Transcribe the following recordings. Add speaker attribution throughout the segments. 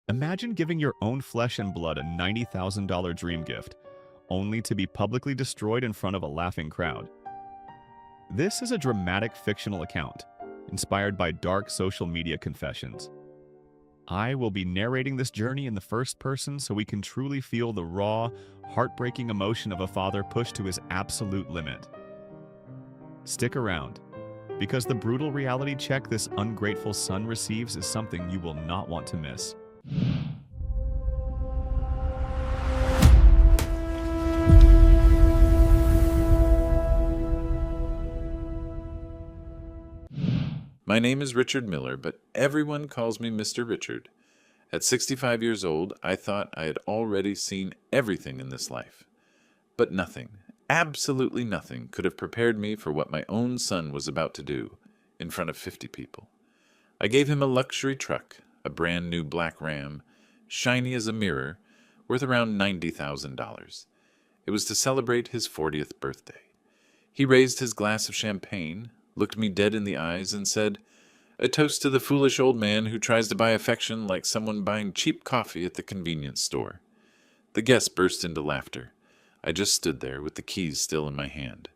Speaker 1: Imagine giving your own flesh and blood a $90,000 dream gift, only to be publicly destroyed in front of a laughing crowd. This is a dramatic fictional account, inspired by dark social media confessions. I will be narrating this journey in the first person so we can truly feel the raw, heartbreaking emotion of a father pushed to his absolute limit. Stick around, because the brutal reality check this ungrateful son receives is something you will not want to miss.
Speaker 2: My name is Richard Miller, but everyone calls me Mr. Richard. At 65 years old, I thought I had already seen everything in this life. But nothing, absolutely nothing, could have prepared me for what my own son was about to do in front of 50 people. I gave him a luxury truck, a brand new black Ram, shiny as a mirror, worth around $90,000. It was to celebrate his 40th birthday. He raised his glass of champagne, looked me dead in the eyes, and said, "A toast to the foolish old man who tries to buy affection like someone buying cheap coffee at the convenience store." The guests burst into laughter. I just stood there with the keys still in my hand.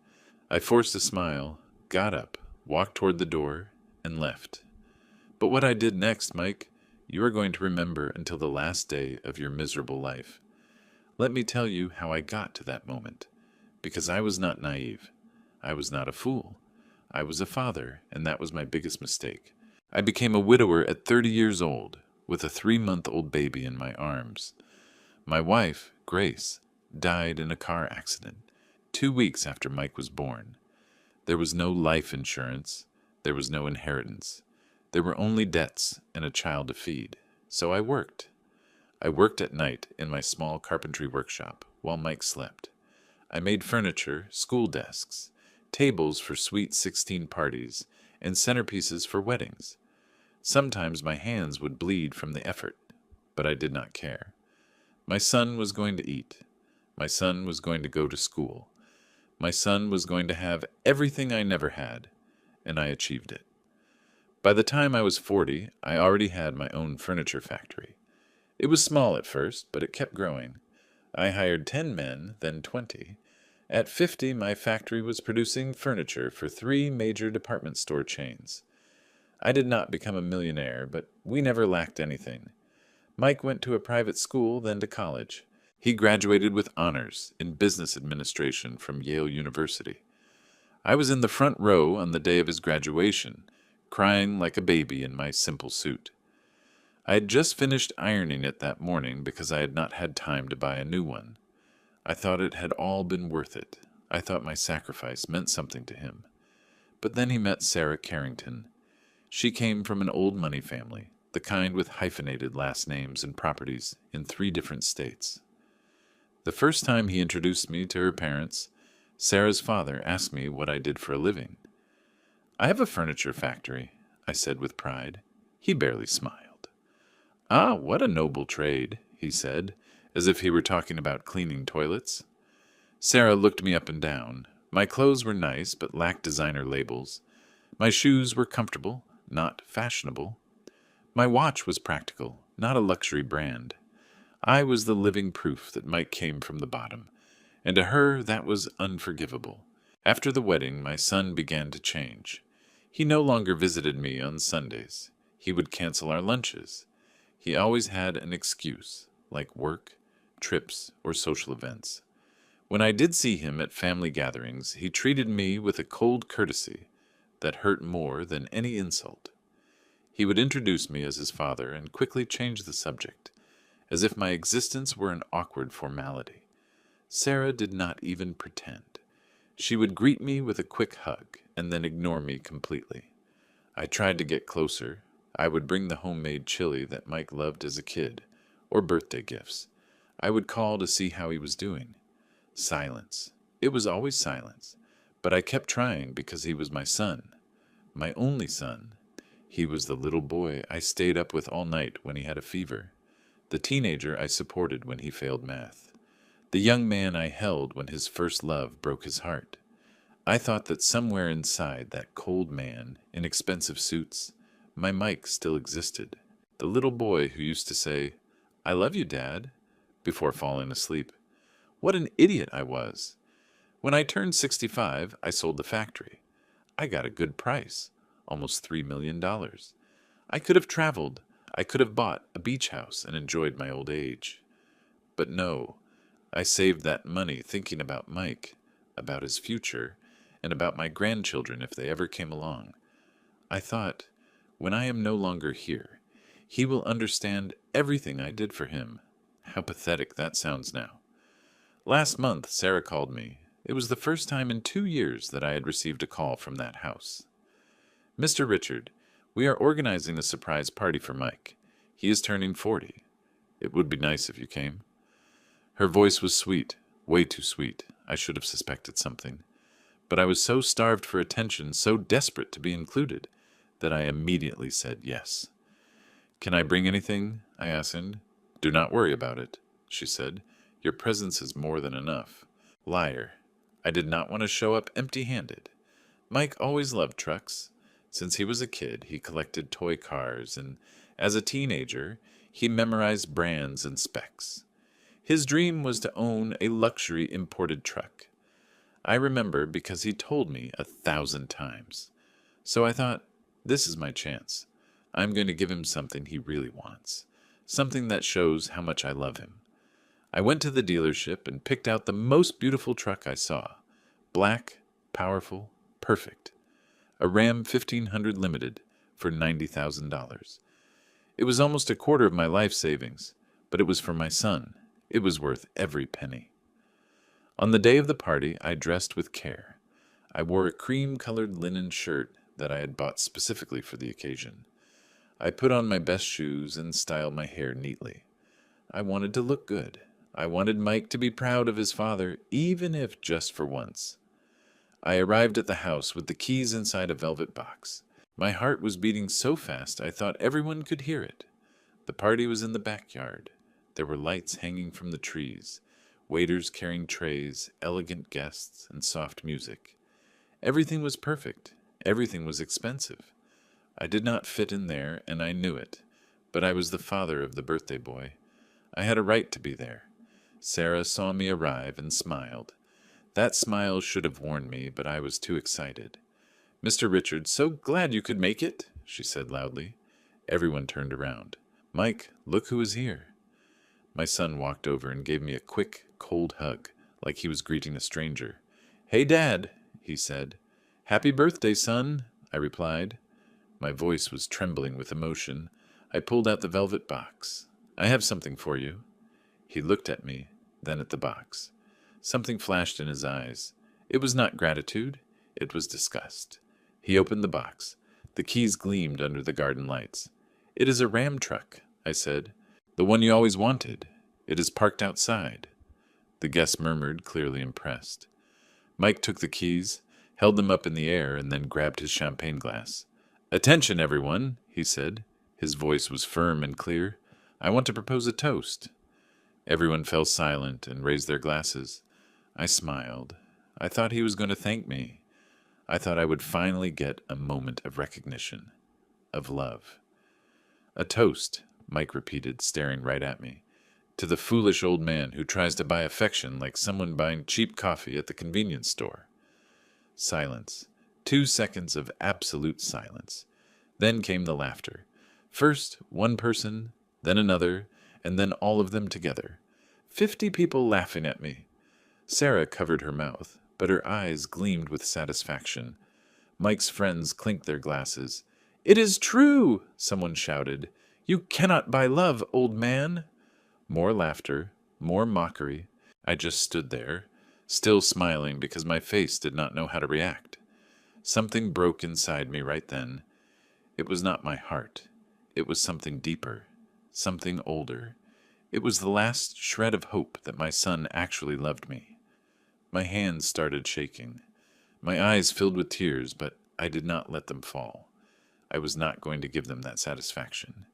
Speaker 2: I forced a smile, got up, walked toward the door, and left. But what I did next, Mike, you are going to remember until the last day of your miserable life. Let me tell you how I got to that moment, because I was not naive. I was not a fool. I was a father, and that was my biggest mistake. I became a widower at 30 years old, with a 3-month-old baby in my arms. My wife, Grace, died in a car accident 2 weeks after Mike was born. There was no life insurance. There was no inheritance. There were only debts and a child to feed. So I worked. I worked at night in my small carpentry workshop while Mike slept. I made furniture, school desks, tables for sweet 16 parties, and centerpieces for weddings. Sometimes my hands would bleed from the effort, but I did not care. My son was going to eat. My son was going to go to school. My son was going to have everything I never had, and I achieved it. By the time I was 40, I already had my own furniture factory. It was small at first, but it kept growing. I hired 10 men, then 20. At 50, my factory was producing furniture for 3 major department store chains. I did not become a millionaire, but we never lacked anything. Mike went to a private school, then to college. He graduated with honors in business administration from Yale University. I was in the front row on the day of his graduation, crying like a baby in my simple suit. I had just finished ironing it that morning because I had not had time to buy a new one. I thought it had all been worth it. I thought my sacrifice meant something to him. But then he met Sarah Carrington. She came from an old money family, the kind with hyphenated last names and properties in 3 different states. The first time he introduced me to her parents, Sarah's father asked me what I did for a living. "I have a furniture factory," I said with pride. He barely smiled. "Ah, what a noble trade," he said, as if he were talking about cleaning toilets. Sarah looked me up and down. My clothes were nice, but lacked designer labels. My shoes were comfortable, not fashionable. My watch was practical, not a luxury brand. I was the living proof that Mike came from the bottom, and to her that was unforgivable. After the wedding, my son began to change. He no longer visited me on Sundays. He would cancel our lunches. He always had an excuse, like work, trips, or social events. When I did see him at family gatherings, he treated me with a cold courtesy that hurt more than any insult. He would introduce me as his father and quickly change the subject, as if my existence were an awkward formality. Sarah did not even pretend. She would greet me with a quick hug and then ignore me completely. I tried to get closer. I would bring the homemade chili that Mike loved as a kid, or birthday gifts. I would call to see how he was doing. Silence. It was always silence. But I kept trying because he was my son. My only son. He was the little boy I stayed up with all night when he had a fever. The teenager I supported when he failed math. The young man I held when his first love broke his heart. I thought that somewhere inside that cold man, in expensive suits, my Mike still existed. The little boy who used to say, I love you, Dad, before falling asleep. What an idiot I was. When I turned 65, I sold the factory. I got a good price, almost $3 million. I could have traveled. I could have bought a beach house and enjoyed my old age. But no, I saved that money thinking about Mike, about his future, and about my grandchildren if they ever came along. I thought, when I am no longer here, he will understand everything I did for him. How pathetic that sounds now. Last month, Sarah called me. It was the first time in 2 years that I had received a call from that house. Mr. Richard, we are organizing a surprise party for Mike. He is turning 40. It would be nice if you came. Her voice was sweet, way too sweet. I should have suspected something. But I was so starved for attention, so desperate to be included, that I immediately said yes. Can I bring anything? I asked. Do not worry about it, she said. Your presence is more than enough. Liar. I did not want to show up empty-handed. Mike always loved trucks. Since he was a kid, he collected toy cars, and as a teenager, he memorized brands and specs. His dream was to own a luxury imported truck. I remember because he told me 1,000 times. So I thought, this is my chance. I'm going to give him something he really wants. Something that shows how much I love him. I went to the dealership and picked out the most beautiful truck I saw. Black, powerful, perfect. A Ram 1500 Limited for $90,000. It was almost a quarter of my life savings, but it was for my son. It was worth every penny. On the day of the party, I dressed with care. I wore a cream-colored linen shirt that I had bought specifically for the occasion. I put on my best shoes and styled my hair neatly. I wanted to look good. I wanted Mike to be proud of his father, even if just for once. I arrived at the house with the keys inside a velvet box. My heart was beating so fast I thought everyone could hear it. The party was in the backyard. There were lights hanging from the trees, waiters carrying trays, elegant guests, and soft music. Everything was perfect. Everything was expensive. I did not fit in there, and I knew it, but I was the father of the birthday boy. I had a right to be there. Sarah saw me arrive and smiled. That smile should have warned me, but I was too excited. Mr. Richard, so glad you could make it, she said loudly. Everyone turned around. Mike, look who is here. My son walked over and gave me a quick, cold hug, like he was greeting a stranger. Hey, Dad, he said. Happy birthday, son, I replied. My voice was trembling with emotion. I pulled out the velvet box. I have something for you. He looked at me, then at the box. Something flashed in his eyes. It was not gratitude. It was disgust. He opened the box. The keys gleamed under the garden lights. It is a Ram truck, I said. The one you always wanted. It is parked outside. The guest murmured, clearly impressed. Mike took the keys, held them up in the air, and then grabbed his champagne glass. Attention, everyone, he said. His voice was firm and clear. I want to propose a toast. Everyone fell silent and raised their glasses. I smiled. I thought he was going to thank me. I thought I would finally get a moment of recognition, of love. A toast, Mike repeated, staring right at me. To the foolish old man who tries to buy affection like someone buying cheap coffee at the convenience store. Silence. 2 seconds of absolute silence. Then came the laughter. First, one person, then another, and then all of them together. 50 people laughing at me. Sarah covered her mouth, but her eyes gleamed with satisfaction. Mike's friends clinked their glasses. It is true, someone shouted. You cannot buy love, old man. More laughter, more mockery. I just stood there, still smiling because my face did not know how to react. Something broke inside me right then. It was not my heart. It was something deeper, something older. It was the last shred of hope that my son actually loved me. My hands started shaking. My eyes filled with tears, but I did not let them fall. I was not going to give them that satisfaction.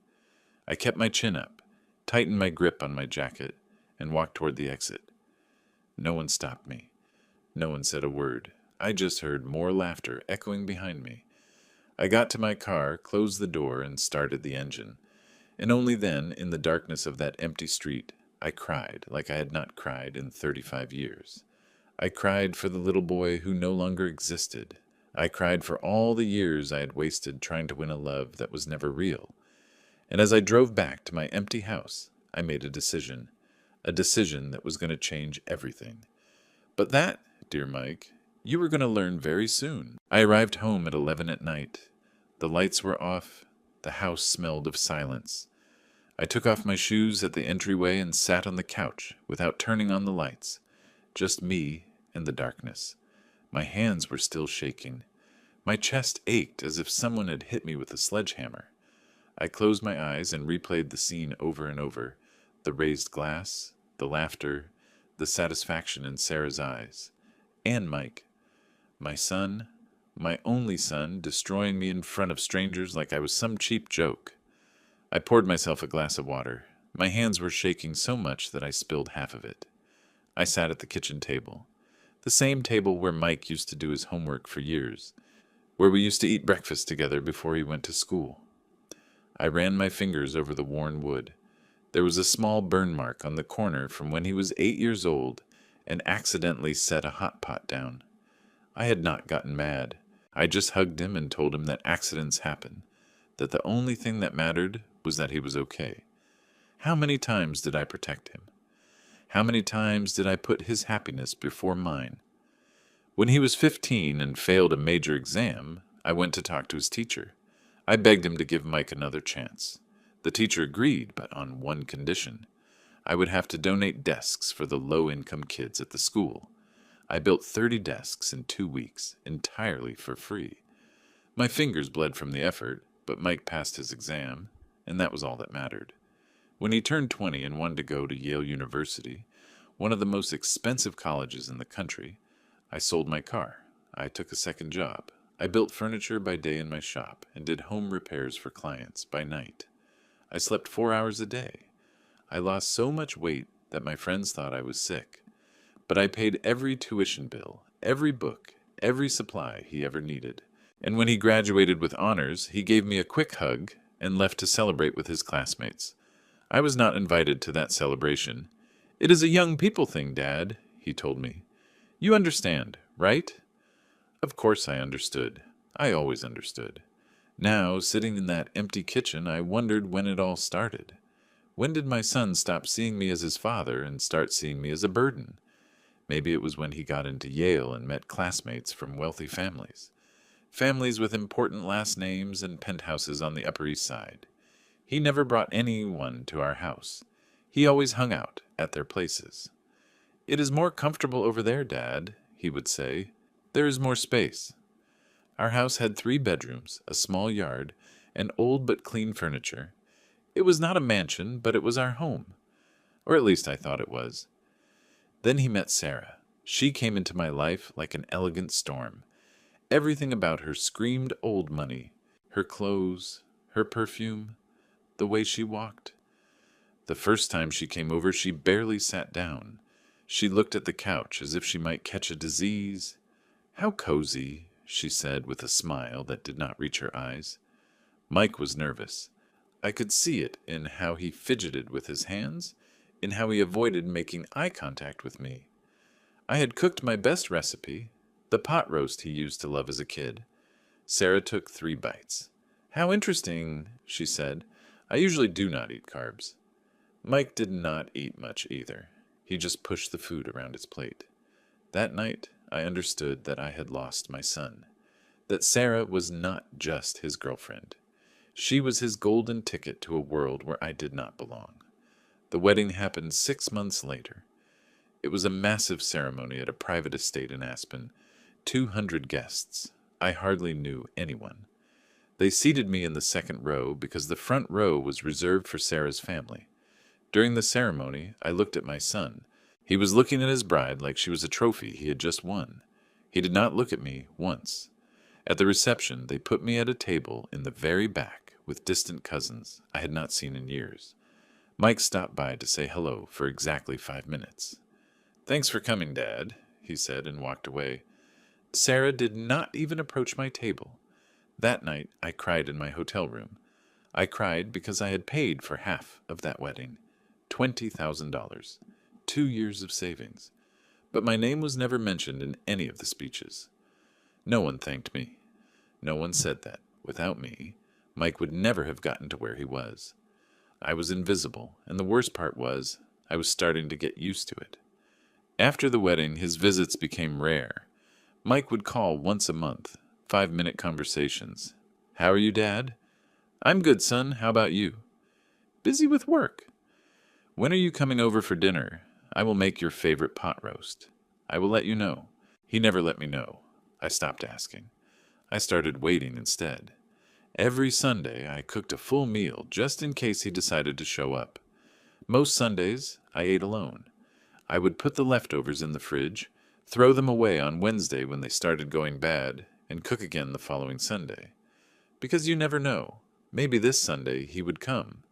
Speaker 2: I kept my chin up, tightened my grip on my jacket, and walked toward the exit. No one stopped me. No one said a word. I just heard more laughter echoing behind me. I got to my car, closed the door, and started the engine. And only then, in the darkness of that empty street, I cried like I had not cried in 35 years. I cried for the little boy who no longer existed. I cried for all the years I had wasted trying to win a love that was never real. And as I drove back to my empty house, I made a decision that was going to change everything. But that, dear Mike, you were going to learn very soon. I arrived home at 11 at night. The lights were off. The house smelled of silence. I took off my shoes at the entryway and sat on the couch without turning on the lights. Just me and the darkness. My hands were still shaking. My chest ached as if someone had hit me with a sledgehammer. I closed my eyes and replayed the scene over and over. The raised glass, the laughter, the satisfaction in Sarah's eyes. And Mike. My son, my only son, destroying me in front of strangers like I was some cheap joke. I poured myself a glass of water. My hands were shaking so much that I spilled half of it. I sat at the kitchen table. The same table where Mike used to do his homework for years, where we used to eat breakfast together before he went to school. I ran my fingers over the worn wood. There was a small burn mark on the corner from when he was 8 years old and accidentally set a hot pot down. I had not gotten mad. I just hugged him and told him that accidents happen, that the only thing that mattered was that he was okay. How many times did I protect him? How many times did I put his happiness before mine? When he was 15 and failed a major exam, I went to talk to his teacher. I begged him to give Mike another chance. The teacher agreed, but on one condition. I would have to donate desks for the low-income kids at the school. I built 30 desks in 2 weeks, entirely for free. My fingers bled from the effort, but Mike passed his exam, and that was all that mattered. When he turned 20 and wanted to go to Yale University, one of the most expensive colleges in the country, I sold my car. I took a second job. I built furniture by day in my shop and did home repairs for clients by night. I slept 4 hours a day. I lost so much weight that my friends thought I was sick. But I paid every tuition bill, every book, every supply he ever needed. And when he graduated with honors, he gave me a quick hug and left to celebrate with his classmates. I was not invited to that celebration. "It is a young people thing, Dad," he told me. "You understand, right?" Of course I understood. I always understood. Now, sitting in that empty kitchen, I wondered when it all started. When did my son stop seeing me as his father and start seeing me as a burden? Maybe it was when he got into Yale and met classmates from wealthy families. Families with important last names and penthouses on the Upper East Side. He never brought anyone to our house. He always hung out at their places. "It is more comfortable over there, Dad," he would say. "There is more space." Our house had 3 bedrooms, a small yard, and old but clean furniture. It was not a mansion, but it was our home. Or at least I thought it was. Then he met Sarah. She came into my life like an elegant storm. Everything about her screamed old money. Her clothes, her perfume, the way she walked. The first time she came over, she barely sat down. She looked at the couch as if she might catch a disease. "How cozy," she said with a smile that did not reach her eyes. Mike was nervous. I could see it in how he fidgeted with his hands, in how he avoided making eye contact with me. I had cooked my best recipe, the pot roast he used to love as a kid. Sarah took 3 bites. "How interesting," she said. "I usually do not eat carbs." Mike did not eat much either. He just pushed the food around his plate. That night, I understood that I had lost my son, that Sarah was not just his girlfriend. She was his golden ticket to a world where I did not belong. The wedding happened 6 months later. It was a massive ceremony at a private estate in Aspen. 200 guests. I hardly knew anyone. They seated me in the second row because the front row was reserved for Sarah's family. During the ceremony, I looked at my son. He was looking at his bride like she was a trophy he had just won. He did not look at me once. At the reception, they put me at a table in the very back with distant cousins I had not seen in years. Mike stopped by to say hello for exactly 5 minutes. "Thanks for coming, Dad," he said and walked away. Sarah did not even approach my table. That night, I cried in my hotel room. I cried because I had paid for half of that wedding, $20,000, 2 years of savings. But my name was never mentioned in any of the speeches. No one thanked me. No one said that, without me, Mike would never have gotten to where he was. I was invisible, and the worst part was, I was starting to get used to it. After the wedding, his visits became rare. Mike would call once a month, 5-minute conversations. "How are you, Dad?" "I'm good, son. How about you?" "Busy with work." "When are you coming over for dinner? I will make your favorite pot roast." "I will let you know." He never let me know. I stopped asking. I started waiting instead. Every Sunday, I cooked a full meal just in case he decided to show up. Most Sundays, I ate alone. I would put the leftovers in the fridge, throw them away on Wednesday when they started going bad, and cook again the following Sunday. Because you never know. Maybe this Sunday he would come.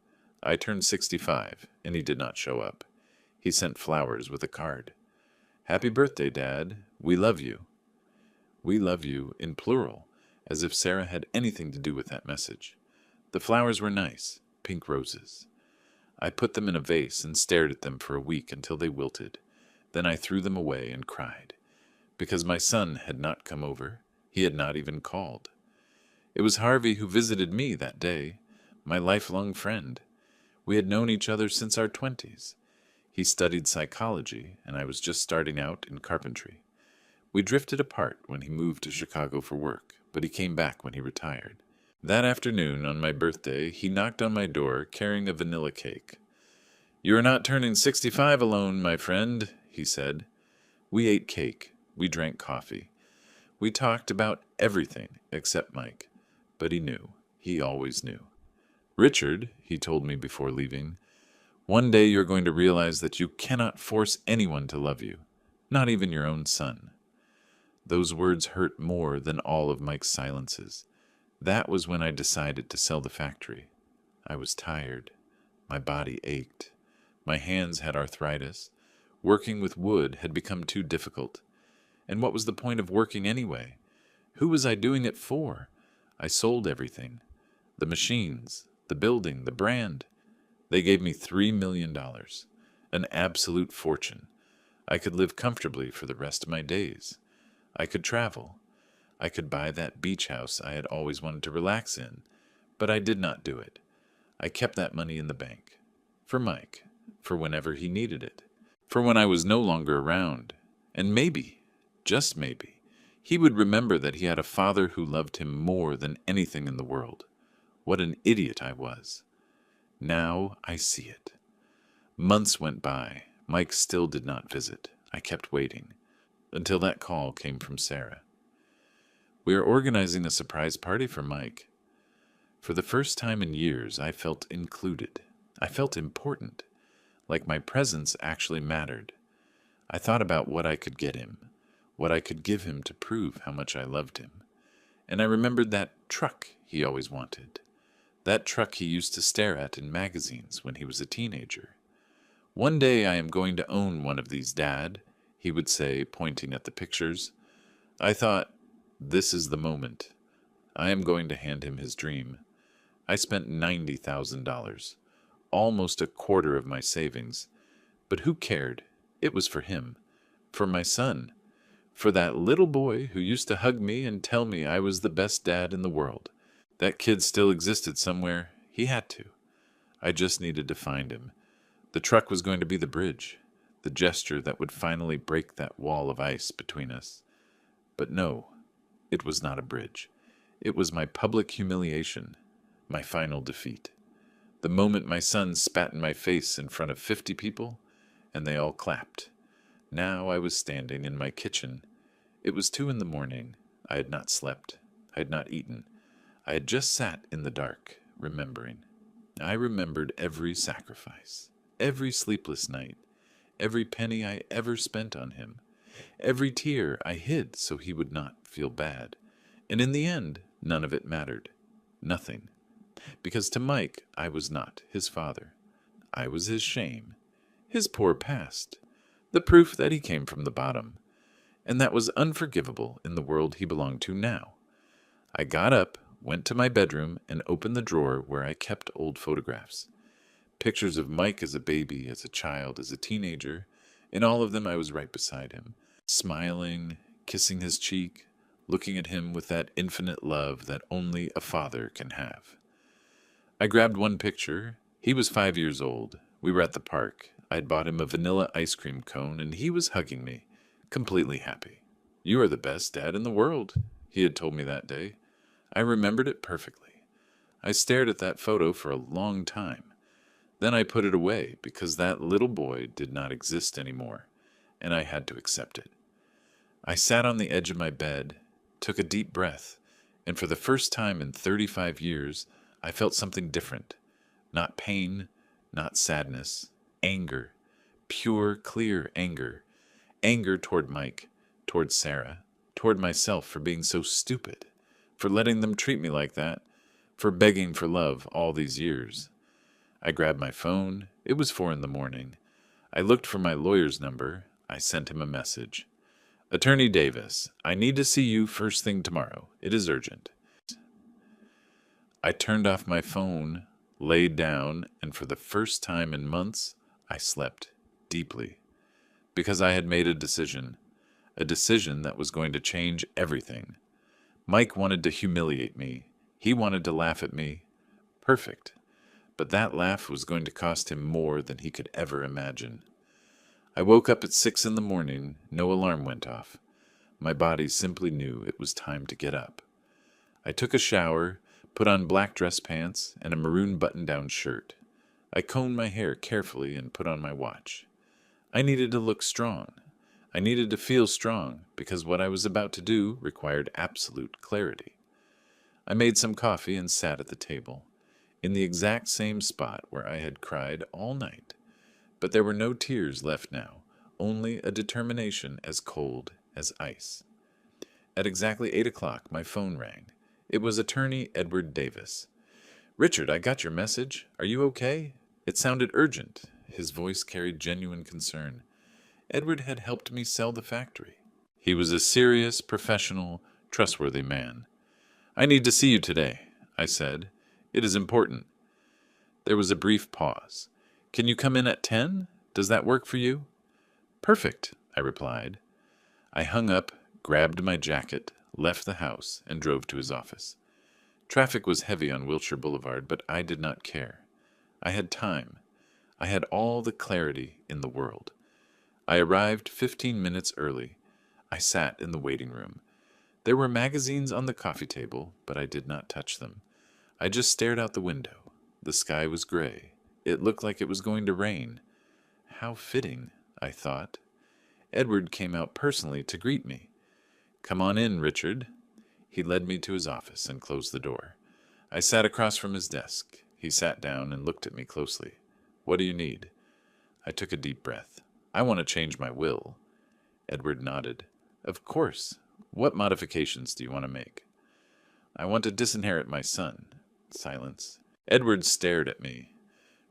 Speaker 2: I turned 65, and he did not show up. He sent flowers with a card. "Happy birthday, Dad. We love you." "We love you" in plural, as if Sarah had anything to do with that message. The flowers were nice, pink roses. I put them in a vase and stared at them for a week until they wilted. Then I threw them away and cried. Because my son had not come over. He had not even called. It was Harvey who visited me that day, my lifelong friend. We had known each other since our 20s. He studied psychology, and I was just starting out in carpentry. We drifted apart when he moved to Chicago for work, but he came back when he retired. That afternoon, on my birthday, he knocked on my door carrying a vanilla cake. "You are not turning 65 alone, my friend," he said. We ate cake. We drank coffee. We talked about everything except Mike, but he knew. He always knew. "Richard," he told me before leaving, "one day you're going to realize that you cannot force anyone to love you, not even your own son." Those words hurt more than all of Mike's silences. That was when I decided to sell the factory. I was tired. My body ached. My hands had arthritis. Working with wood had become too difficult. And what was the point of working anyway? Who was I doing it for? I sold everything. The machines, the building, the brand. They gave me $3 million, an absolute fortune. I could live comfortably for the rest of my days. I could travel. I could buy that beach house I had always wanted to relax in, but I did not do it. I kept that money in the bank. For Mike, for whenever he needed it, for when I was no longer around. And maybe, just maybe, he would remember that he had a father who loved him more than anything in the world. What an idiot I was. Now I see it. Months went by. Mike still did not visit. I kept waiting, until that call came from Sarah. "We are organizing a surprise party for Mike." For the first time in years, I felt included. I felt important, like my presence actually mattered. I thought about what I could get him, what I could give him to prove how much I loved him. And I remembered that truck he always wanted, that truck he used to stare at in magazines when he was a teenager. "One day I am going to own one of these, Dad," he would say, pointing at the pictures. I thought, this is the moment. I am going to hand him his dream. I spent $90,000, almost a quarter of my savings. But who cared? It was for him, for my son, for that little boy who used to hug me and tell me I was the best dad in the world. That kid still existed somewhere. He had to. I just needed to find him. The truck was going to be the bridge, the gesture that would finally break that wall of ice between us. But no, it was not a bridge. It was my public humiliation, my final defeat. The moment my son spat in my face in front of 50 people, and they all clapped. Now I was standing in my kitchen. It was 2 a.m. I had not slept. I had not eaten. I had just sat in the dark, remembering. I remembered every sacrifice, every sleepless night, every penny I ever spent on him, every tear I hid so he would not feel bad. And in the end, none of it mattered. Nothing. Because to Mike, I was not his father. I was his shame, his poor past, the proof that he came from the bottom. And that was unforgivable in the world he belonged to now. I got up, went to my bedroom, and opened the drawer where I kept old photographs. Pictures of Mike as a baby, as a child, as a teenager. In all of them, I was right beside him, smiling, kissing his cheek, looking at him with that infinite love that only a father can have. I grabbed one picture. He was 5 years old. We were at the park. I'd bought him a vanilla ice cream cone, and he was hugging me, completely happy. "You are the best dad in the world," he had told me that day. I remembered it perfectly. I stared at that photo for a long time. Then I put it away because that little boy did not exist anymore, and I had to accept it. I sat on the edge of my bed, took a deep breath, and for the first time in 35 years, I felt something different. Not pain, not sadness, anger. Pure, clear anger. Anger toward Mike, toward Sarah, toward myself for being so stupid, for letting them treat me like that, for begging for love all these years. I grabbed my phone. It was 4 a.m. I looked for my lawyer's number. I sent him a message. "Attorney Davis, I need to see you first thing tomorrow. It is urgent." I turned off my phone, laid down, and for the first time in months, I slept deeply. Because I had made a decision that was going to change everything. Mike wanted to humiliate me. He wanted to laugh at me. Perfect. But that laugh was going to cost him more than he could ever imagine. I woke up at 6 a.m. No alarm went off. My body simply knew it was time to get up. I took a shower, put on black dress pants and a maroon button-down shirt. I combed my hair carefully and put on my watch. I needed to look strong. I needed to feel strong because what I was about to do required absolute clarity. I made some coffee and sat at the table, in the exact same spot where I had cried all night. But there were no tears left now, only a determination as cold as ice. At exactly 8 o'clock, my phone rang. It was Attorney Edward Davis. "Richard, I got your message. Are you okay?" It sounded urgent. His voice carried genuine concern. Edward had helped me sell the factory. He was a serious, professional, trustworthy man. "I need to see you today," I said. "It is important." There was a brief pause. "Can you come in at 10? Does that work for you?" "Perfect," I replied. I hung up, grabbed my jacket, left the house, and drove to his office. Traffic was heavy on Wilshire Boulevard, but I did not care. I had time. I had all the clarity in the world. I arrived 15 minutes early. I sat in the waiting room. There were magazines on the coffee table, but I did not touch them. I just stared out the window. The sky was gray. It looked like it was going to rain. How fitting, I thought. Edward came out personally to greet me. "Come on in, Richard." He led me to his office and closed the door. I sat across from his desk. He sat down and looked at me closely. "What do you need?" I took a deep breath. "I want to change my will." Edward nodded. "Of course. What modifications do you want to make?" "I want to disinherit my son." Silence. Edward stared at me.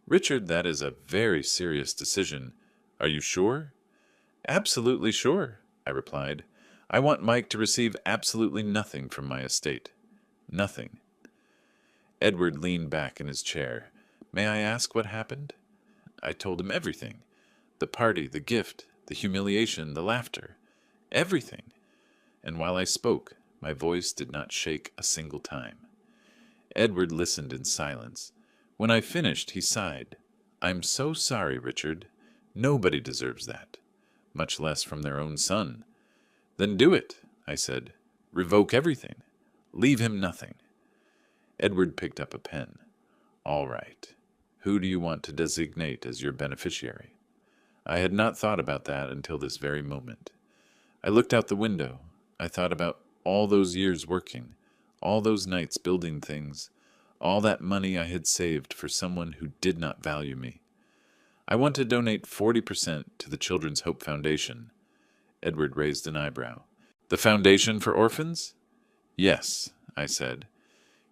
Speaker 2: "Richard, that is a very serious decision. Are you sure?" "Absolutely sure," I replied. "I want Mike to receive absolutely nothing from my estate. Nothing." Edward leaned back in his chair. "May I ask what happened?" I told him everything. The party, the gift, the humiliation, the laughter. Everything. And while I spoke, my voice did not shake a single time. Edward listened in silence. When I finished, he sighed. "I'm so sorry, Richard. Nobody deserves that, much less from their own son." "Then do it," I said. "Revoke everything. Leave him nothing." Edward picked up a pen. "All right. Who do you want to designate as your beneficiary?" I had not thought about that until this very moment. I looked out the window. I thought about all those years working, all those nights building things, all that money I had saved for someone who did not value me. "I want to donate 40% to the Children's Hope Foundation." Edward raised an eyebrow. "The Foundation for Orphans?" "Yes," I said.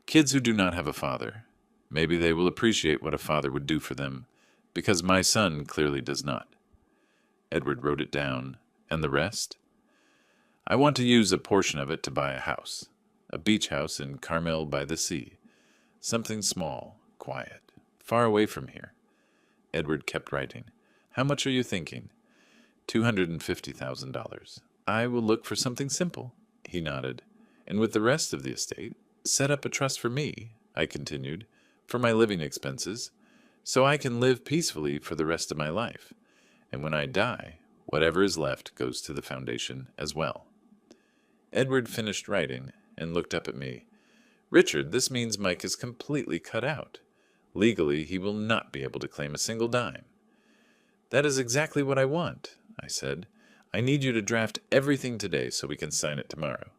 Speaker 2: "Kids who do not have a father. Maybe they will appreciate what a father would do for them, because my son clearly does not." Edward wrote it down. "And the rest?" "I want to use a portion of it to buy a house." A beach house in Carmel by the sea. Something small, quiet, far away from here. Edward kept writing. How much are you thinking? $250,000. I will look for something simple. He nodded. And with the rest of the estate, set up a trust for me, I continued, for my living expenses, so I can live peacefully for the rest of my life. And when I die, whatever is left goes to the foundation as well. Edward finished writing and looked up at me. Richard, this means Mike is completely cut out. Legally, he will not be able to claim a single dime. That is exactly what I want, I said. I need you to draft everything today so we can sign it tomorrow.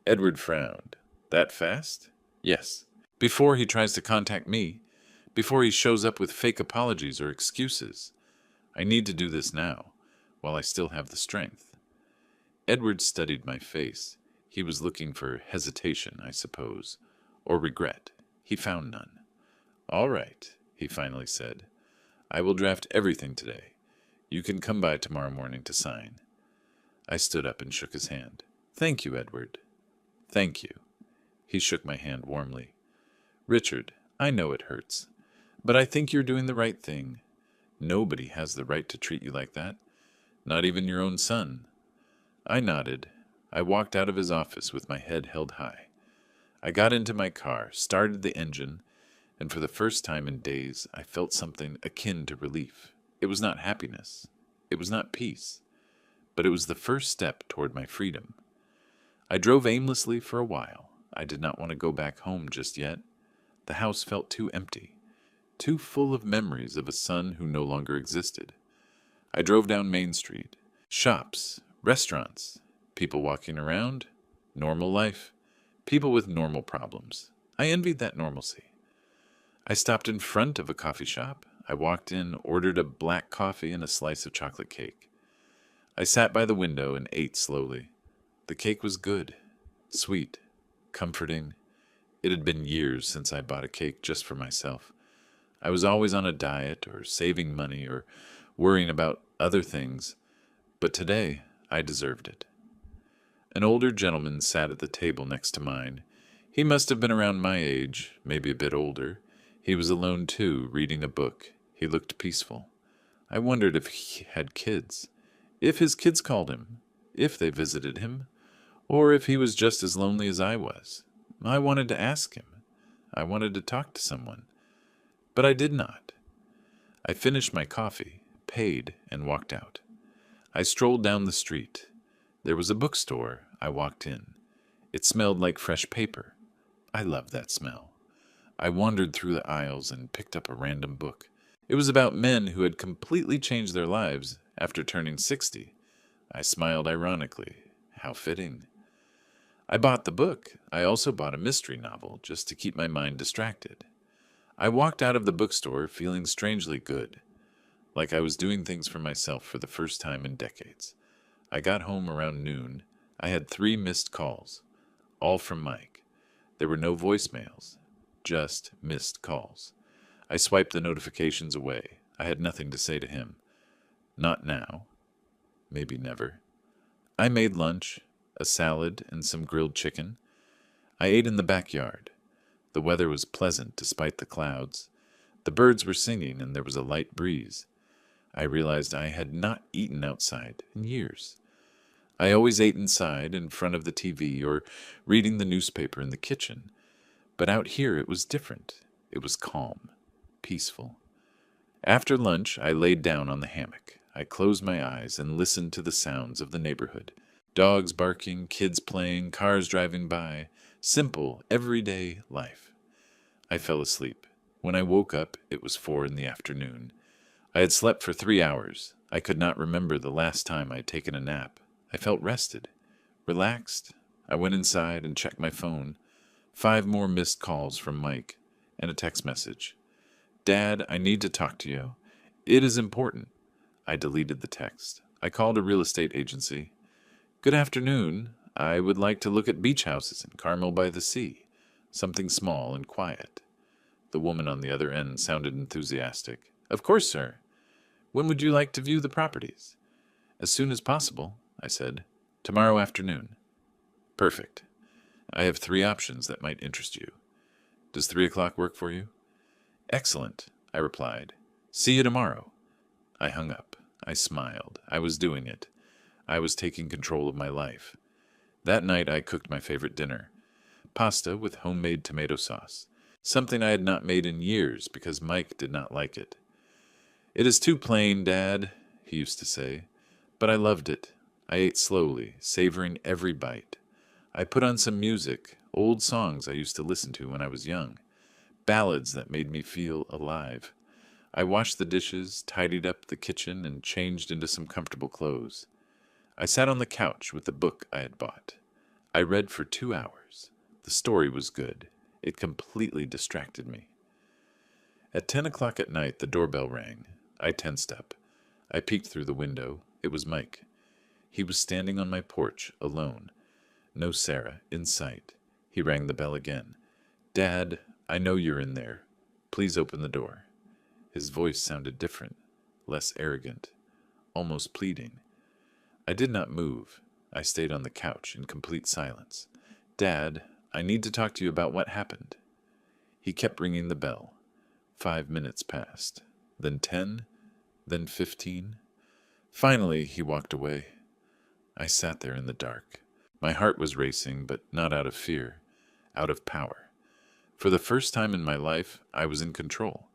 Speaker 2: Edward frowned. That fast? Yes. Before he tries to contact me, before he shows up with fake apologies or excuses. I need to do this now, while I still have the strength. Edward studied my face. He was looking for hesitation, I suppose, or regret. He found none. All right, he finally said. I will draft everything today. You can come by tomorrow morning to sign. I stood up and shook his hand. Thank you, Edward. Thank you. He shook my hand warmly. Richard, I know it hurts, but I think you're doing the right thing. Nobody has the right to treat you like that, not even your own son. I nodded. I walked out of his office with my head held high. I got into my car, started the engine, and for the first time in days, I felt something akin to relief. It was not happiness. It was not peace. But it was the first step toward my freedom. I drove aimlessly for a while. I did not want to go back home just yet. The house felt too empty, too full of memories of a son who no longer existed. I drove down Main Street. Shops, restaurants, people walking around, normal life, people with normal problems. I envied that normalcy. I stopped in front of a coffee shop. I walked in, ordered a black coffee and a slice of chocolate cake. I sat by the window and ate slowly. The cake was good, sweet, comforting. It had been years since I bought a cake just for myself. I was always on a diet or saving money or worrying about other things, but today I deserved it. An older gentleman sat at the table next to mine. He must have been around my age, maybe a bit older. He was alone too, reading a book. He looked peaceful. I wondered if he had kids, if his kids called him, if they visited him, or if he was just as lonely as I was. I wanted to ask him. I wanted to talk to someone. But I did not. I finished my coffee, paid, and walked out. I strolled down the street. There was a bookstore. I walked in. It smelled like fresh paper. I loved that smell. I wandered through the aisles and picked up a random book. It was about men who had completely changed their lives after turning 60. I smiled ironically. How fitting. I bought the book. I also bought a mystery novel just to keep my mind distracted. I walked out of the bookstore feeling strangely good, like I was doing things for myself for the first time in decades. I got home around noon. I had 3 missed calls, all from Mike. There were no voicemails, just missed calls. I swiped the notifications away. I had nothing to say to him. Not now. Maybe never. I made lunch, a salad and some grilled chicken. I ate in the backyard. The weather was pleasant despite the clouds. The birds were singing and there was a light breeze. I realized I had not eaten outside in years. I always ate inside in front of the TV or reading the newspaper in the kitchen. But out here it was different. It was calm, peaceful. After lunch, I laid down on the hammock. I closed my eyes and listened to the sounds of the neighborhood. Dogs barking, kids playing, cars driving by. Simple, everyday life. I fell asleep. When I woke up, it was 4 in the afternoon. I had slept for 3 hours. I could not remember the last time I had taken a nap. I felt rested, relaxed. I went inside and checked my phone. 5 more missed calls from Mike and a text message. Dad, I need to talk to you. It is important. I deleted the text. I called a real estate agency. Good afternoon. I would like to look at beach houses in Carmel by the sea. Something small and quiet. The woman on the other end sounded enthusiastic. Of course, sir. When would you like to view the properties? As soon as possible, I said. Tomorrow afternoon. Perfect. I have 3 options that might interest you. Does 3 o'clock work for you? Excellent, I replied. See you tomorrow. I hung up. I smiled. I was doing it. I was taking control of my life. That night I cooked my favorite dinner, pasta with homemade tomato sauce, something I had not made in years because Mike did not like it. It is too plain, Dad, he used to say, but I loved it. I ate slowly, savoring every bite. I put on some music, old songs I used to listen to when I was young, ballads that made me feel alive. I washed the dishes, tidied up the kitchen, and changed into some comfortable clothes. I sat on the couch with the book I had bought. I read for 2 hours. The story was good. It completely distracted me. At 10 o'clock at night, the doorbell rang. I tensed up. I peeked through the window. It was Mike. He was standing on my porch, alone. No Sarah, in sight. He rang the bell again. Dad, I know you're in there. Please open the door. His voice sounded different, less arrogant, almost pleading. I did not move. I stayed on the couch in complete silence. Dad, I need to talk to you about what happened. He kept ringing the bell. 5 minutes passed, then 10, then 15. Finally, he walked away. I sat there in the dark. My heart was racing, but not out of fear, out of power. For the first time in my life, I was in control.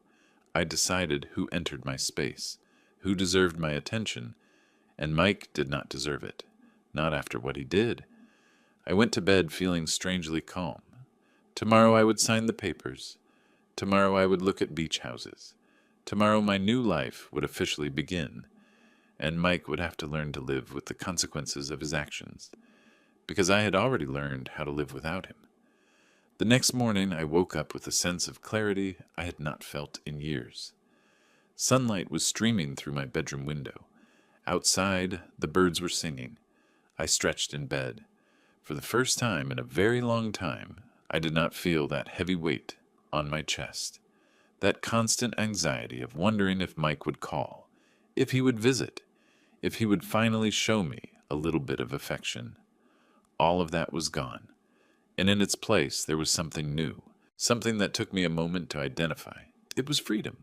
Speaker 2: I decided who entered my space, who deserved my attention, and Mike did not deserve it, not after what he did. I went to bed feeling strangely calm. Tomorrow I would sign the papers. Tomorrow I would look at beach houses. Tomorrow my new life would officially begin, and Mike would have to learn to live with the consequences of his actions, because I had already learned how to live without him. The next morning I woke up with a sense of clarity I had not felt in years. Sunlight was streaming through my bedroom window. Outside, the birds were singing. I stretched in bed. For the first time in a very long time, I did not feel that heavy weight on my chest, that constant anxiety of wondering if Mike would call, if he would visit, if he would finally show me a little bit of affection. All of that was gone, and in its place there was something new, something that took me a moment to identify. It was freedom.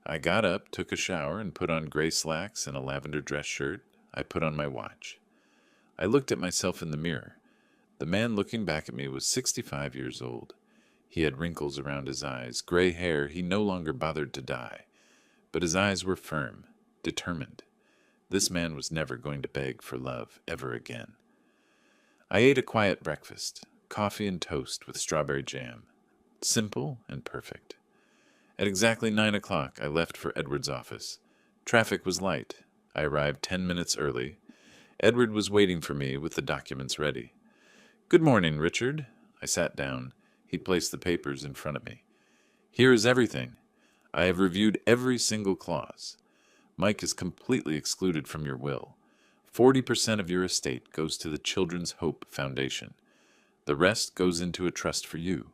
Speaker 2: I got up, took a shower, and put on gray slacks and a lavender dress shirt. I put on my watch. I looked at myself in the mirror. The man looking back at me was 65 years old. He had wrinkles around his eyes, gray hair he no longer bothered to dye, but his eyes were firm, determined. This man was never going to beg for love ever again. I ate a quiet breakfast, coffee and toast with strawberry jam. Simple and perfect. At exactly 9 o'clock, I left for Edward's office. Traffic was light. I arrived 10 minutes early. Edward was waiting for me with the documents ready. Good morning, Richard. I sat down. He placed the papers in front of me. Here is everything. I have reviewed every single clause. Mike is completely excluded from your will. 40% of your estate goes to the Children's Hope Foundation. The rest goes into a trust for you.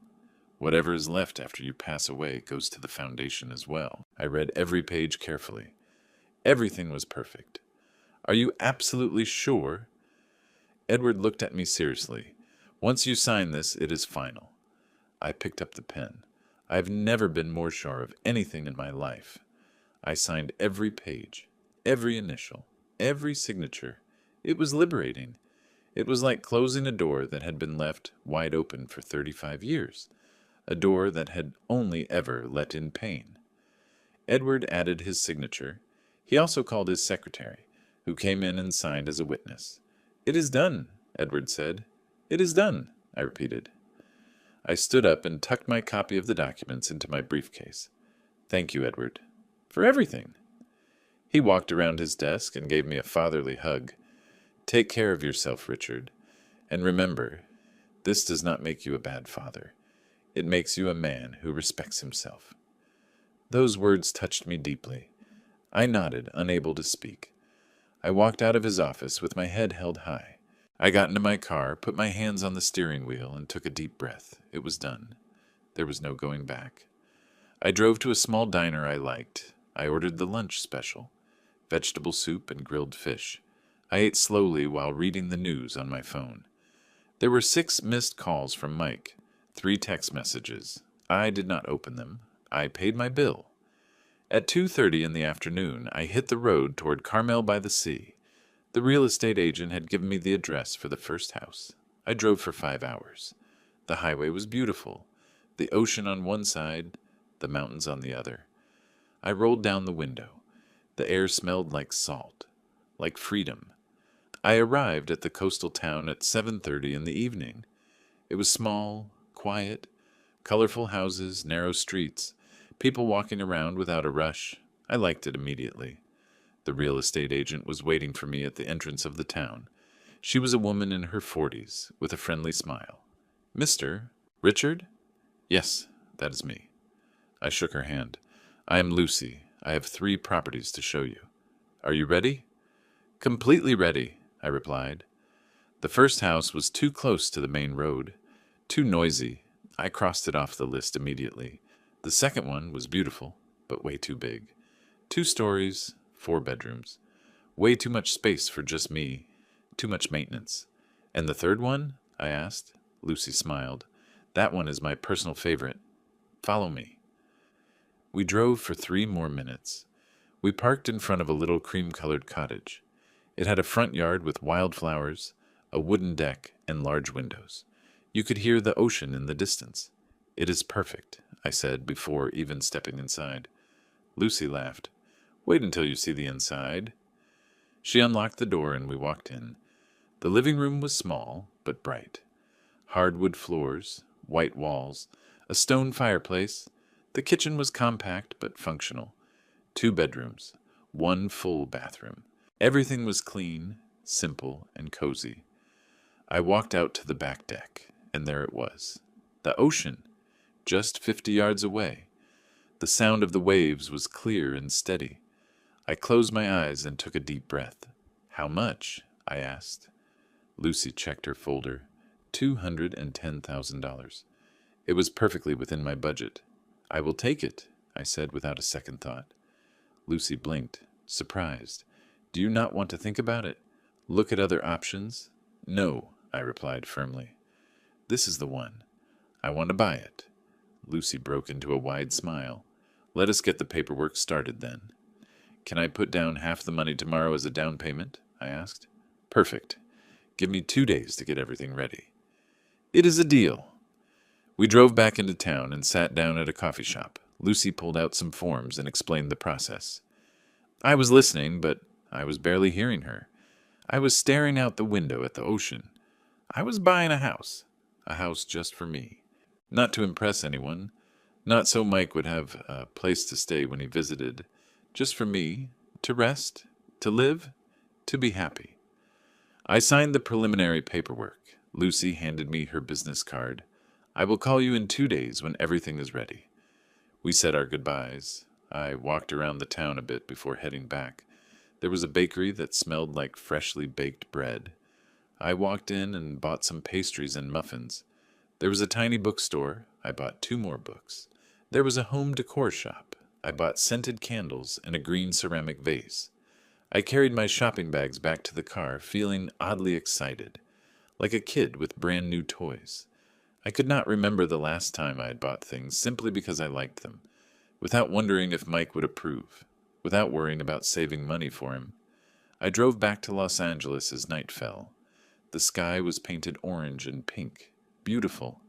Speaker 2: Whatever is left after you pass away goes to the foundation as well. I read every page carefully. Everything was perfect. Are you absolutely sure? Edward looked at me seriously. Once you sign this, it is final. I picked up the pen. I have never been more sure of anything in my life. I signed every page, every initial, every signature. It was liberating. It was like closing a door that had been left wide open for 35 years. A door that had only ever let in pain. Edward added his signature. He also called his secretary, who came in and signed as a witness. It is done, Edward said. It is done, I repeated. I stood up and tucked my copy of the documents into my briefcase. Thank you, Edward, for everything. He walked around his desk and gave me a fatherly hug. Take care of yourself, Richard. And remember, this does not make you a bad father. It makes you a man who respects himself. Those words touched me deeply. I nodded, unable to speak. I walked out of his office with my head held high. I got into my car, put my hands on the steering wheel, and took a deep breath. It was done. There was no going back. I drove to a small diner I liked. I ordered the lunch special, vegetable soup and grilled fish. I ate slowly while reading the news on my phone. There were 6 missed calls from Mike, 3 text messages. I did not open them. I paid my bill. At 2:30 in the afternoon, I hit the road toward Carmel by the Sea. The real estate agent had given me the address for the first house. I drove for 5 hours. The highway was beautiful. The ocean on one side, the mountains on the other. I rolled down the window. The air smelled like salt, like freedom. I arrived at the coastal town at 7:30 in the evening. It was small, quiet, colorful houses, narrow streets, people walking around without a rush. I liked it immediately. The real estate agent was waiting for me at the entrance of the town. She was a woman in her 40s, with a friendly smile. "Mr. Richard?" "Yes, that is me." I shook her hand. "I am Lucy. I have 3 properties to show you. Are you ready?" "Completely ready," I replied. The first house was too close to the main road, too noisy. I crossed it off the list immediately. The second one was beautiful, but way too big. 2 stories, 4 bedrooms. Way too much space for just me. Too much maintenance. "And the third one?" I asked. Lucy smiled. "That one is my personal favorite. Follow me." We drove for 3 more minutes. We parked in front of a little cream-colored cottage. It had a front yard with wildflowers, a wooden deck, and large windows. You could hear the ocean in the distance. "It is perfect," I said before even stepping inside. Lucy laughed. "Wait until you see the inside." She unlocked the door and we walked in. The living room was small, but bright. Hardwood floors, white walls, a stone fireplace. The kitchen was compact but functional. 2 bedrooms, 1 full bathroom. Everything was clean, simple, and cozy. I walked out to the back deck, and there it was. The ocean, just 50 yards away. The sound of the waves was clear and steady. I closed my eyes and took a deep breath. "How much?" I asked. Lucy checked her folder. $210,000. It was perfectly within my budget. "I will take it," I said without a second thought. Lucy blinked, surprised. "Do you not want to think about it? Look at other options?" "No," I replied firmly. "This is the one. I want to buy it." Lucy broke into a wide smile. "Let us get the paperwork started then." "Can I put down half the money tomorrow as a down payment?" I asked. "Perfect. Give me 2 days to get everything ready." "It is a deal." We drove back into town and sat down at a coffee shop. Lucy pulled out some forms and explained the process. I was listening, but I was barely hearing her. I was staring out the window at the ocean. I was buying a house just for me. Not to impress anyone, not so Mike would have a place to stay when he visited, just for me, to rest, to live, to be happy. I signed the preliminary paperwork. Lucy handed me her business card. "I will call you in 2 days when everything is ready." We said our goodbyes. I walked around the town a bit before heading back. There was a bakery that smelled like freshly baked bread. I walked in and bought some pastries and muffins. There was a tiny bookstore. I bought 2 more books. There was a home decor shop. I bought scented candles and a green ceramic vase. I carried my shopping bags back to the car, feeling oddly excited, like a kid with brand new toys. I could not remember the last time I had bought things simply because I liked them, without wondering if Mike would approve, without worrying about saving money for him. I drove back to Los Angeles as night fell. The sky was painted orange and pink. Beautiful.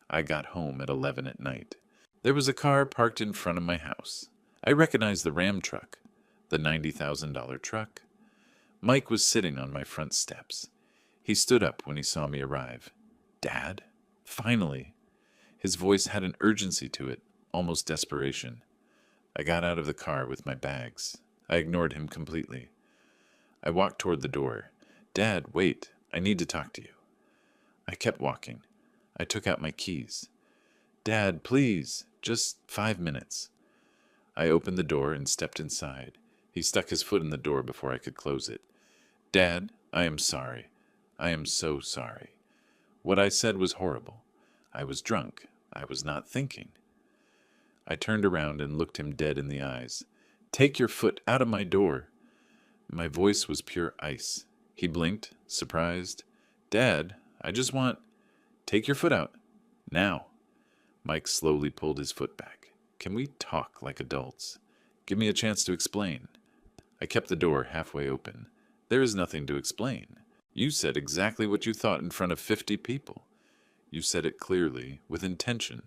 Speaker 2: I got home at 11 at night. There was a car parked in front of my house. I recognized the Ram truck, the $90,000 truck. Mike was sitting on my front steps. He stood up when he saw me arrive. "Dad? Finally." His voice had an urgency to it, almost desperation. I got out of the car with my bags. I ignored him completely. I walked toward the door. "Dad, wait. I need to talk to you." I kept walking. I took out my keys. "Dad, please. Just 5 minutes." I opened the door and stepped inside. He stuck his foot in the door before I could close it. "Dad, I am sorry. I am so sorry. What I said was horrible. I was drunk. I was not thinking." I turned around and looked him dead in the eyes. "Take your foot out of my door." My voice was pure ice. He blinked, surprised. "Dad," I just want... Take your foot out. Now. Mike slowly pulled his foot back. Can we talk like adults? Give me a chance to explain. I kept the door halfway open. There is nothing to explain. You said exactly what you thought in front of 50 people. You said it clearly, with intention.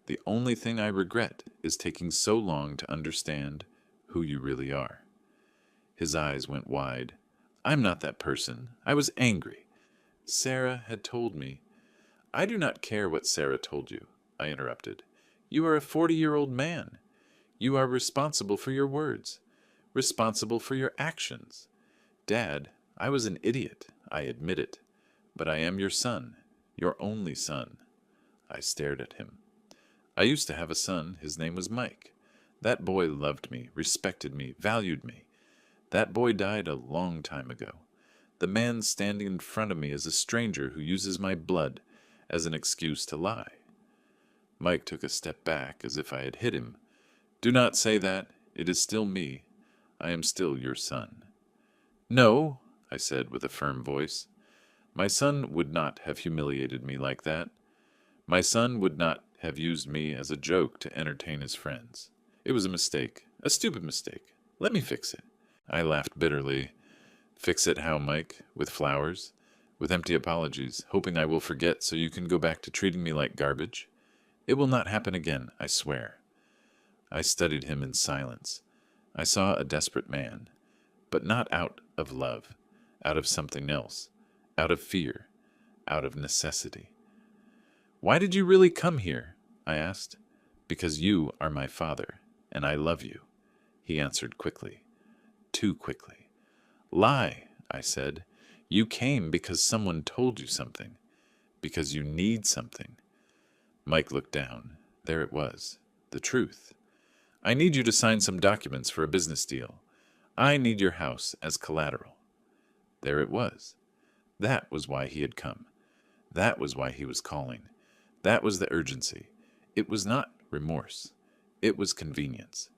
Speaker 2: The only thing I regret is taking so long to understand who you really are. His eyes went wide. I'm not that person. I was angry. Sarah had told me. I do not care what Sarah told you, I interrupted. You are a 40-year-old man. You are responsible for your words, responsible for your actions. Dad, I was an idiot, I admit it, but I am your son, your only son. I stared at him. I used to have a son. His name was Mike. That boy loved me, respected me, valued me. That boy died a long time ago. The man standing in front of me is a stranger who uses my blood as an excuse to lie. Mike took a step back as if I had hit him. Do not say that. It is still me. I am still your son. No, I said with a firm voice. My son would not have humiliated me like that. My son would not have used me as a joke to entertain his friends. It was a mistake, a stupid mistake. Let me fix it. I laughed bitterly. Fix it how, Mike? With flowers? With empty apologies, hoping I will forget so you can go back to treating me like garbage? It will not happen again, I swear. I studied him in silence. I saw a desperate man, but not out of love, out of something else, out of fear, out of necessity. Why did you really come here? I asked. Because you are my father, and I love you, he answered quickly. Too quickly. Lie, I said. You came because someone told you something, because you need something. Mike looked down. There it was, the truth. I need you to sign some documents for a business deal. I need your house as collateral. There it was. That was why he had come. That was why he was calling. That was the urgency. It was not remorse. It was convenience.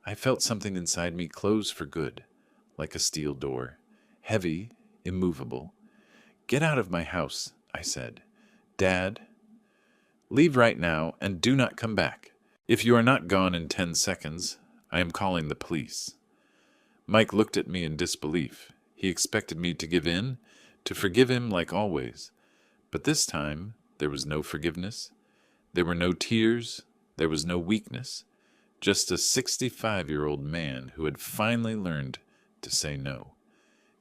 Speaker 2: I felt something inside me close for good, like a steel door, heavy, immovable. Get out of my house, I said. Dad, leave right now and do not come back. If you are not gone in 10 seconds, I am calling the police. Mike looked at me in disbelief. He expected me to give in, to forgive him like always. But this time, there was no forgiveness. There were no tears. There was no weakness. Just a 65-year-old man who had finally learned to say no.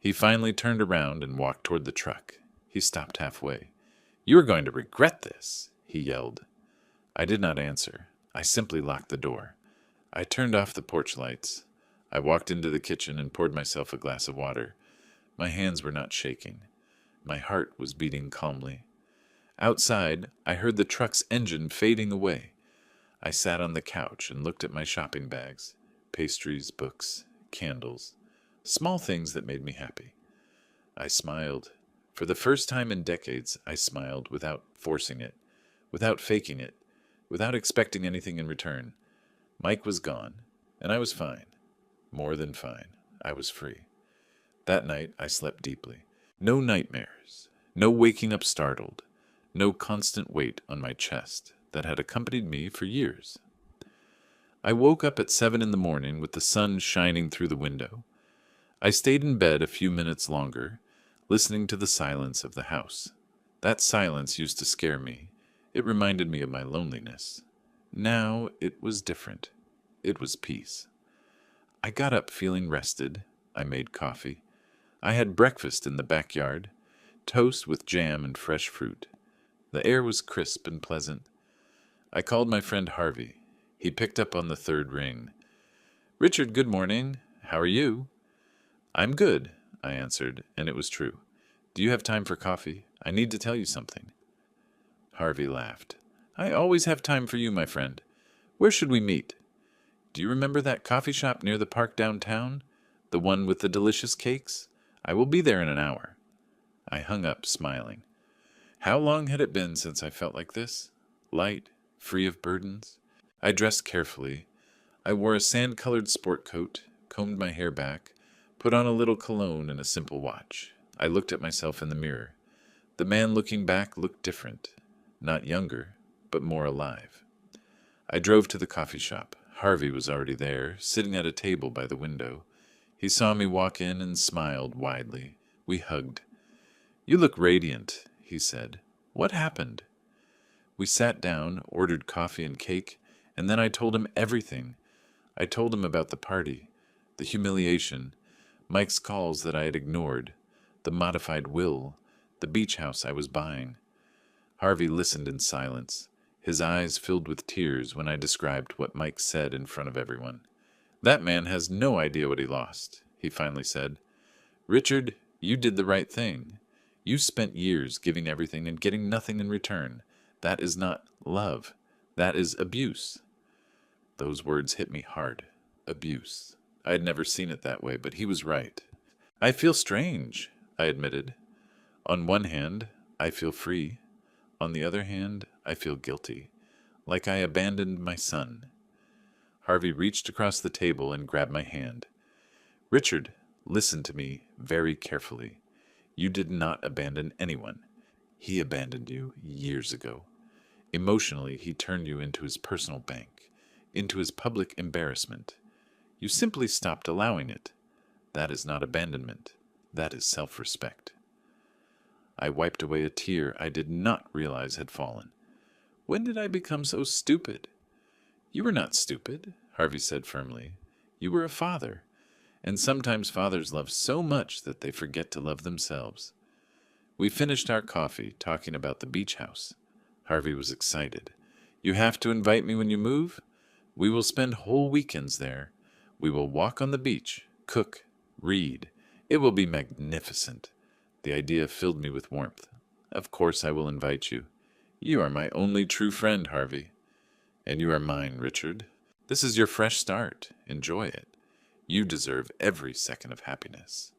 Speaker 2: He finally turned around and walked toward the truck. He stopped halfway. You are going to regret this, he yelled. I did not answer. I simply locked the door. I turned off the porch lights. I walked into the kitchen and poured myself a glass of water. My hands were not shaking. My heart was beating calmly. Outside, I heard the truck's engine fading away. I sat on the couch and looked at my shopping bags, pastries, books, candles, small things that made me happy. I smiled. For the first time in decades, I smiled without forcing it, without faking it, without expecting anything in return. Mike was gone, and I was fine. More than fine. I was free. That night, I slept deeply. No nightmares, no waking up startled, no constant weight on my chest that had accompanied me for years. I woke up at 7 a.m. with the sun shining through the window. I stayed in bed a few minutes longer, listening to the silence of the house. That silence used to scare me. It reminded me of my loneliness. Now it was different. It was peace. I got up feeling rested. I made coffee. I had breakfast in the backyard, toast with jam and fresh fruit. The air was crisp and pleasant. I called my friend Harvey. He picked up on the third ring. Richard, good morning. How are you? I'm good, I answered, and it was true. Do you have time for coffee? I need to tell you something. Harvey laughed. I always have time for you, my friend. Where should we meet? Do you remember that coffee shop near the park downtown? The one with the delicious cakes? I will be there in an hour. I hung up, smiling. How long had it been since I felt like this? Light, free of burdens. I dressed carefully. I wore a sand-colored sport coat, combed my hair back, put on a little cologne and a simple watch. I looked at myself in the mirror. The man looking back looked different, not younger, but more alive. I drove to the coffee shop. Harvey was already there, sitting at a table by the window. He saw me walk in and smiled widely. We hugged. "You look radiant," he said. "What happened?" We sat down, ordered coffee and cake, and then I told him everything. I told him about the party, the humiliation, Mike's calls that I had ignored, the modified will, the beach house I was buying. Harvey listened in silence, his eyes filled with tears when I described what Mike said in front of everyone. "That man has no idea what he lost," he finally said. "Richard, you did the right thing. You spent years giving everything and getting nothing in return. That is not love. That is abuse." Those words hit me hard. Abuse. I had never seen it that way, but he was right. "I feel strange," I admitted. "On one hand, I feel free. On the other hand, I feel guilty, like I abandoned my son." Harvey reached across the table and grabbed my hand. "Richard, listen to me very carefully. You did not abandon anyone. He abandoned you years ago. Emotionally, he turned you into his personal bank, into his public embarrassment. You simply stopped allowing it. That is not abandonment. That is self-respect." I wiped away a tear I did not realize had fallen. When did I become so stupid? "You were not stupid," Harvey said firmly. "You were a father, and sometimes fathers love so much that they forget to love themselves." We finished our coffee, talking about the beach house. Harvey was excited. "You have to invite me when you move? We will spend whole weekends there. We will walk on the beach, cook, read. It will be magnificent." The idea filled me with warmth. "Of course I will invite you. You are my only true friend, Harvey. And you are mine, Richard. This is your fresh start. Enjoy it. You deserve every second of happiness."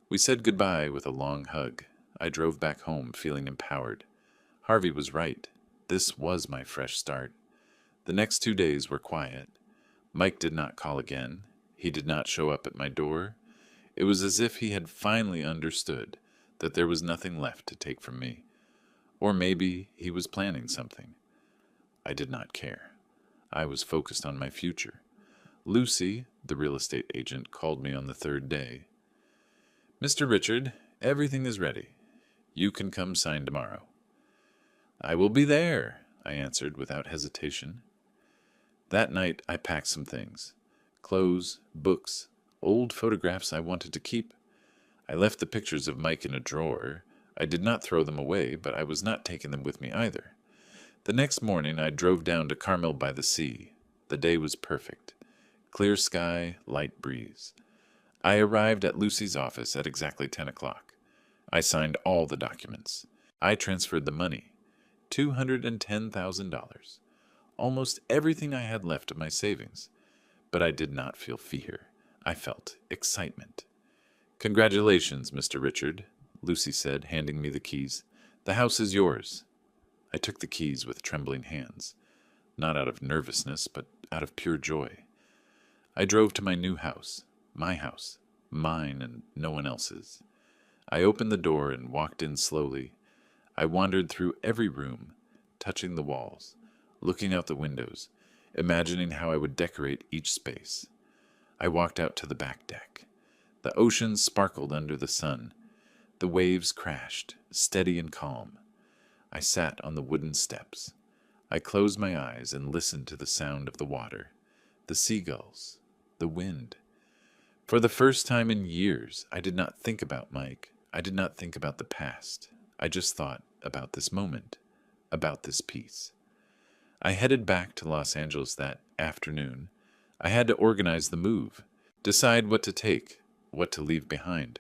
Speaker 2: We said goodbye with a long hug. I drove back home feeling empowered. Harvey was right. This was my fresh start. The next 2 days were quiet. Mike did not call again. He did not show up at my door. It was as if he had finally understood that there was nothing left to take from me. Or maybe he was planning something. I did not care. I was focused on my future. Lucy, the real estate agent, called me on the 3rd day. "Mr. Richard, everything is ready. You can come sign tomorrow." "I will be there," I answered without hesitation. That night I packed some things. Clothes, books, old photographs I wanted to keep. I left the pictures of Mike in a drawer. I did not throw them away, but I was not taking them with me either. The next morning I drove down to Carmel by the sea. The day was perfect. Clear sky, light breeze. I arrived at Lucy's office at exactly 10 o'clock. I signed all the documents. I transferred the money, $210,000, almost everything I had left of my savings. But I did not feel fear. I felt excitement. "Congratulations, Mr. Richard," Lucy said, handing me the keys. "The house is yours." I took the keys with trembling hands, not out of nervousness, but out of pure joy. I drove to my new house, mine and no one else's. I opened the door and walked in slowly. I wandered through every room, touching the walls, looking out the windows, imagining how I would decorate each space. I walked out to the back deck. The ocean sparkled under the sun. The waves crashed, steady and calm. I sat on the wooden steps. I closed my eyes and listened to the sound of the water, the seagulls, the wind. For the first time in years, I did not think about Mike. I did not think about the past. I just thought about this moment, about this peace. I headed back to Los Angeles that afternoon. I had to organize the move, decide what to take, what to leave behind.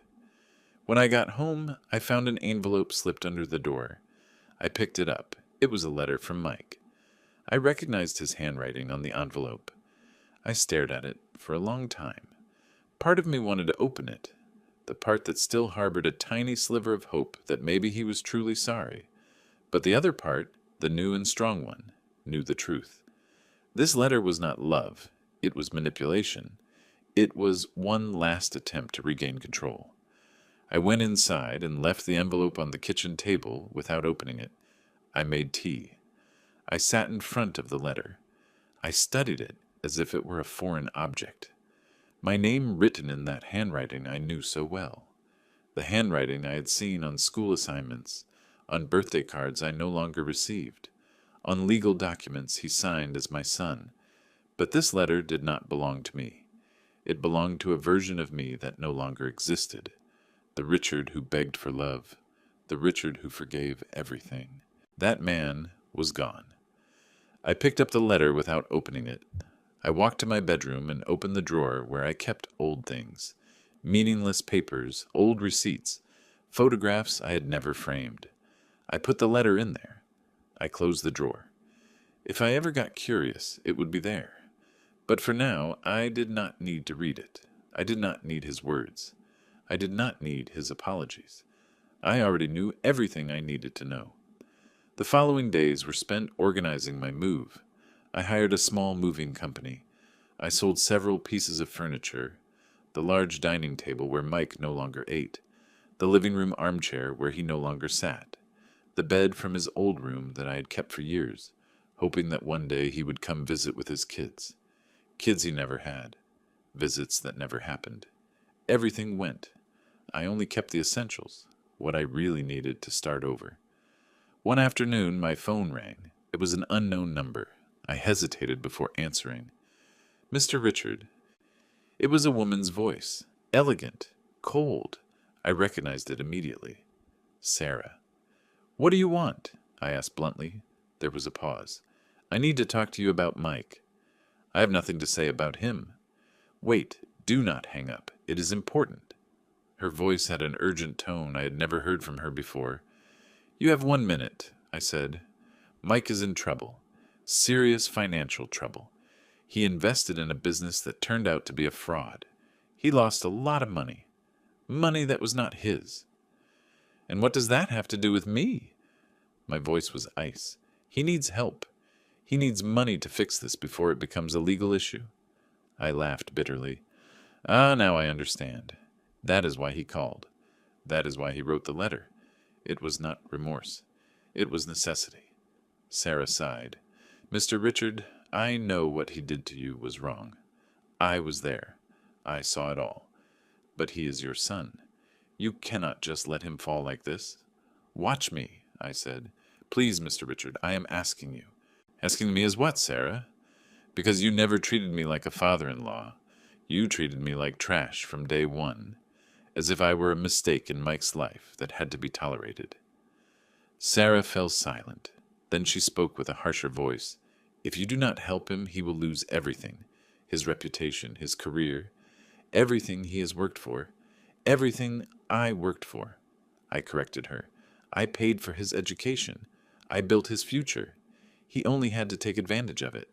Speaker 2: When I got home, I found an envelope slipped under the door. I picked it up. It was a letter from Mike. I recognized his handwriting on the envelope. I stared at it for a long time. Part of me wanted to open it, the part that still harbored a tiny sliver of hope that maybe he was truly sorry. But the other part, the new and strong one, knew the truth. This letter was not love. It was manipulation. It was one last attempt to regain control. I went inside and left the envelope on the kitchen table without opening it. I made tea. I sat in front of the letter. I studied it as if it were a foreign object. My name written in that handwriting I knew so well. The handwriting I had seen on school assignments, on birthday cards I no longer received, on legal documents he signed as my son. But this letter did not belong to me. It belonged to a version of me that no longer existed. The Richard who begged for love. The Richard who forgave everything. That man was gone. I picked up the letter without opening it. I walked to my bedroom and opened the drawer where I kept old things. Meaningless papers, old receipts, photographs I had never framed. I put the letter in there. I closed the drawer. If I ever got curious, it would be there. But for now, I did not need to read it. I did not need his words. I did not need his apologies. I already knew everything I needed to know. The following days were spent organizing my move. I hired a small moving company. I sold several pieces of furniture, the large dining table where Mike no longer ate, the living room armchair where he no longer sat, the bed from his old room that I had kept for years, hoping that one day he would come visit with his kids. Kids he never had. Visits that never happened. Everything went. I only kept the essentials, what I really needed to start over. One afternoon, my phone rang. It was an unknown number. I hesitated before answering. Mr. Richard. It was a woman's voice. Elegant. Cold. I recognized it immediately. Sarah. What do you want? I asked bluntly. There was a pause. I need to talk to you about Mike. I have nothing to say about him. Wait, do not hang up. It is important. Her voice had an urgent tone I had never heard from her before. You have 1 minute, I said. Mike is in trouble. Serious financial trouble. He invested in a business that turned out to be a fraud. He lost a lot of money. Money that was not his. And what does that have to do with me? My voice was ice. He needs help. He needs money to fix this before it becomes a legal issue. I laughed bitterly. Ah, now I understand. That is why he called. That is why he wrote the letter. It was not remorse. It was necessity. Sarah sighed. Mr. Richard, I know what he did to you was wrong. I was there. I saw it all. But he is your son. You cannot just let him fall like this. Watch me, I said. Please, Mr. Richard, I am asking you. Asking me as what, Sarah? Because you never treated me like a father-in-law. You treated me like trash from day one, as if I were a mistake in Mike's life that had to be tolerated. Sarah fell silent. Then she spoke with a harsher voice. If you do not help him, he will lose everything. His reputation, his career, everything he has worked for. Everything I worked for. I corrected her. I paid for his education. I built his future. He only had to take advantage of it.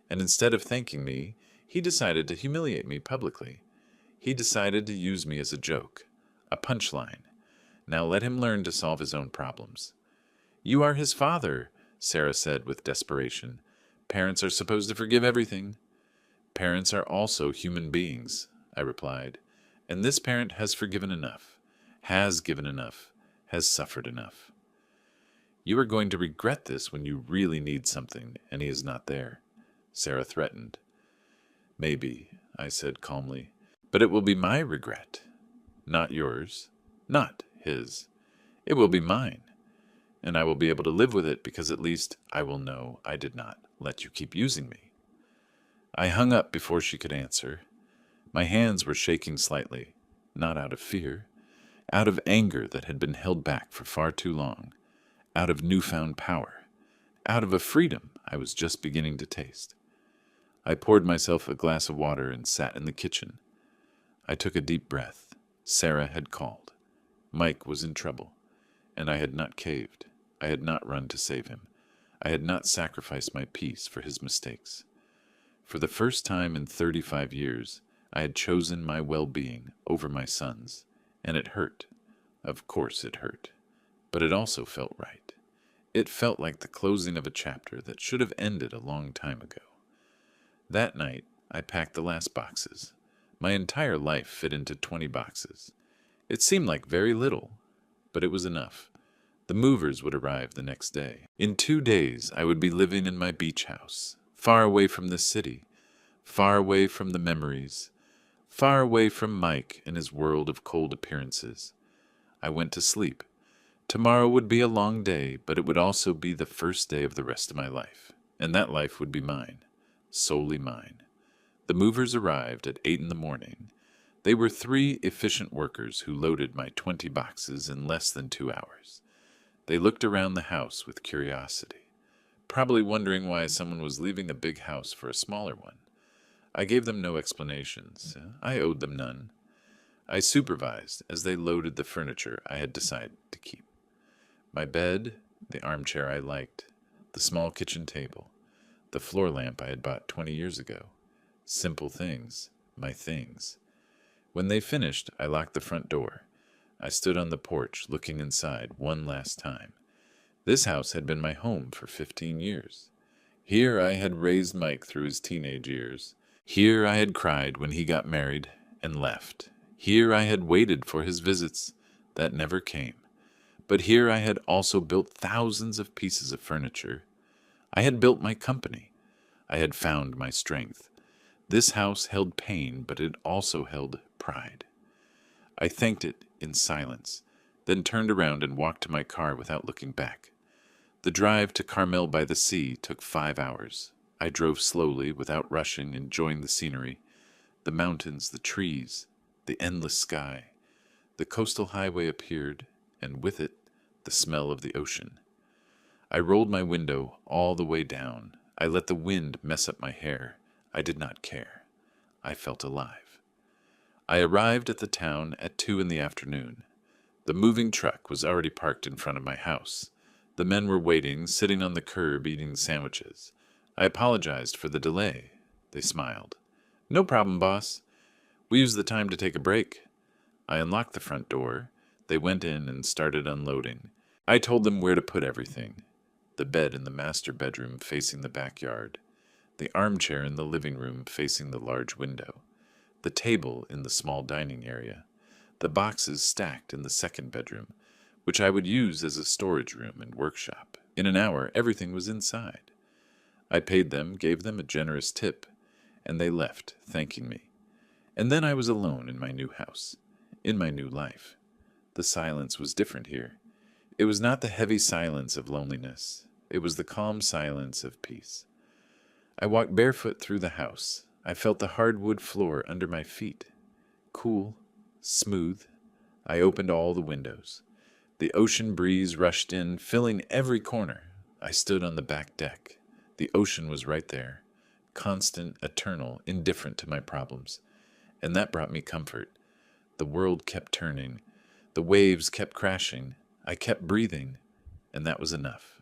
Speaker 2: And instead of thanking me, he decided to humiliate me publicly. He decided to use me as a joke, a punchline. Now let him learn to solve his own problems. You are his father, Sarah said with desperation. Parents are supposed to forgive everything. Parents are also human beings, I replied. And this parent has forgiven enough, has given enough, has suffered enough. You are going to regret this when you really need something and he is not there, Sarah threatened. Maybe, I said calmly, but it will be my regret, not yours, not his. It will be mine, and I will be able to live with it because at least I will know I did not let you keep using me. I hung up before she could answer. My hands were shaking slightly, not out of fear, out of anger that had been held back for far too long, out of newfound power, out of a freedom I was just beginning to taste. I poured myself a glass of water and sat in the kitchen. I took a deep breath. Sarah had called. Mike was in trouble, and I had not caved. I had not run to save him. I had not sacrificed my peace for his mistakes. For the first time in 35 years, I had chosen my well-being over my son's, and it hurt. Of course it hurt. But it also felt right. It felt like the closing of a chapter that should have ended a long time ago. That night, I packed the last boxes. My entire life fit into 20 boxes. It seemed like very little, but it was enough. The movers would arrive the next day. In 2 days, I would be living in my beach house, far away from the city, far away from the memories, far away from Mike and his world of cold appearances. I went to sleep. Tomorrow would be a long day, but it would also be the first day of the rest of my life, and that life would be mine, solely mine. The movers arrived at 8 in the morning. They were 3 efficient workers who loaded my 20 boxes in less than 2 hours. They looked around the house with curiosity, probably wondering why someone was leaving a big house for a smaller one. I gave them no explanations. I owed them none. I supervised as they loaded the furniture I had decided to keep. My bed, the armchair I liked, the small kitchen table, the floor lamp I had bought 20 years ago. Simple things, my things. When they finished, I locked the front door. I stood on the porch looking inside one last time. This house had been my home for 15 years. Here I had raised Mike through his teenage years. Here I had cried when he got married and left. Here I had waited for his visits that never came. But here I had also built thousands of pieces of furniture. I had built my company. I had found my strength. This house held pain, but it also held pride. I thanked it in silence, then turned around and walked to my car without looking back. The drive to Carmel by the sea took 5 hours. I drove slowly, without rushing, enjoying the scenery, the mountains, the trees, the endless sky. The coastal highway appeared, and with it, the smell of the ocean. I rolled my window all the way down. I let the wind mess up my hair. I did not care. I felt alive. I arrived at the town at 2 in the afternoon. The moving truck was already parked in front of my house. The men were waiting, sitting on the curb eating sandwiches. I apologized for the delay. They smiled. "No problem, boss. We used the time to take a break." I unlocked the front door. They went in and started unloading. I told them where to put everything. The bed in the master bedroom facing the backyard. The armchair in the living room facing the large window. The table in the small dining area. The boxes stacked in the second bedroom, which I would use as a storage room and workshop. In an hour, everything was inside. I paid them, gave them a generous tip, and they left, thanking me. And then I was alone in my new house, in my new life. The silence was different here. It was not the heavy silence of loneliness. It was the calm silence of peace. I walked barefoot through the house. I felt the hardwood floor under my feet. Cool, smooth. I opened all the windows. The ocean breeze rushed in, filling every corner. I stood on the back deck. The ocean was right there, constant, eternal, indifferent to my problems. And that brought me comfort. The world kept turning. The waves kept crashing. I kept breathing, and that was enough.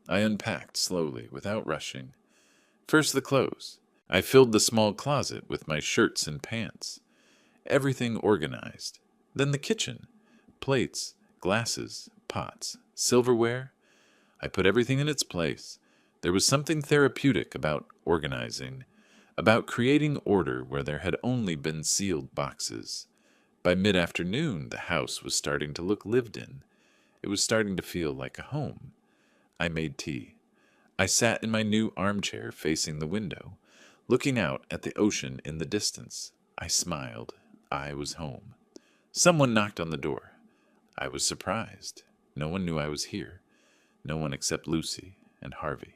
Speaker 2: I unpacked slowly, without rushing. First the clothes. I filled the small closet with my shirts and pants. Everything organized. Then the kitchen. Plates, glasses, pots, silverware. I put everything in its place. There was something therapeutic about organizing, about creating order where there had only been sealed boxes. By mid-afternoon, the house was starting to look lived in. It was starting to feel like a home. I made tea. I sat in my new armchair facing the window, looking out at the ocean in the distance. I smiled. I was home. Someone knocked on the door. I was surprised. No one knew I was here. No one except Lucy and Harvey.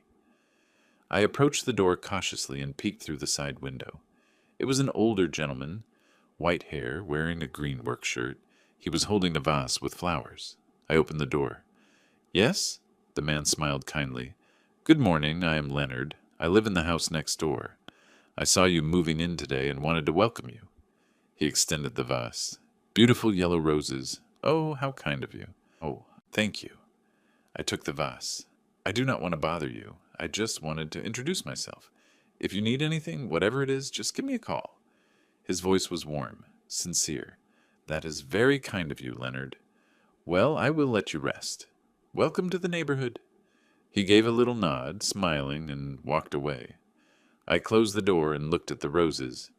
Speaker 2: I approached the door cautiously and peeked through the side window. It was an older gentleman, white hair, wearing a green work shirt. He was holding a vase with flowers. I opened the door. "Yes?" The man smiled kindly. "Good morning, I am Leonard. I live in the house next door. I saw you moving in today and wanted to welcome you." He extended the vase. "Beautiful yellow roses. Oh, how kind of you." "Oh, thank you." I took the vase. "I do not want to bother you. I just wanted to introduce myself. If you need anything, whatever it is, just give me a call." His voice was warm, sincere. "That is very kind of you, Leonard. Well, I will let you rest. Welcome to the neighborhood." He gave a little nod, smiling, and walked away. I closed the door and looked at the roses.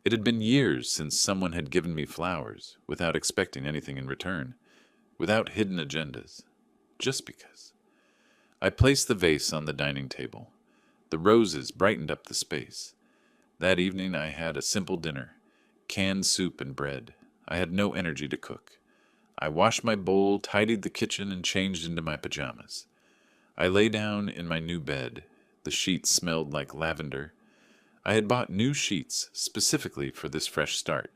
Speaker 2: It had been years since someone had given me flowers without expecting anything in return, without hidden agendas, just because. I placed the vase on the dining table. The roses brightened up the space. That evening I had a simple dinner, canned soup and bread. I had no energy to cook. I washed my bowl, tidied the kitchen, and changed into my pajamas. I lay down in my new bed. The sheets smelled like lavender. I had bought new sheets specifically for this fresh start.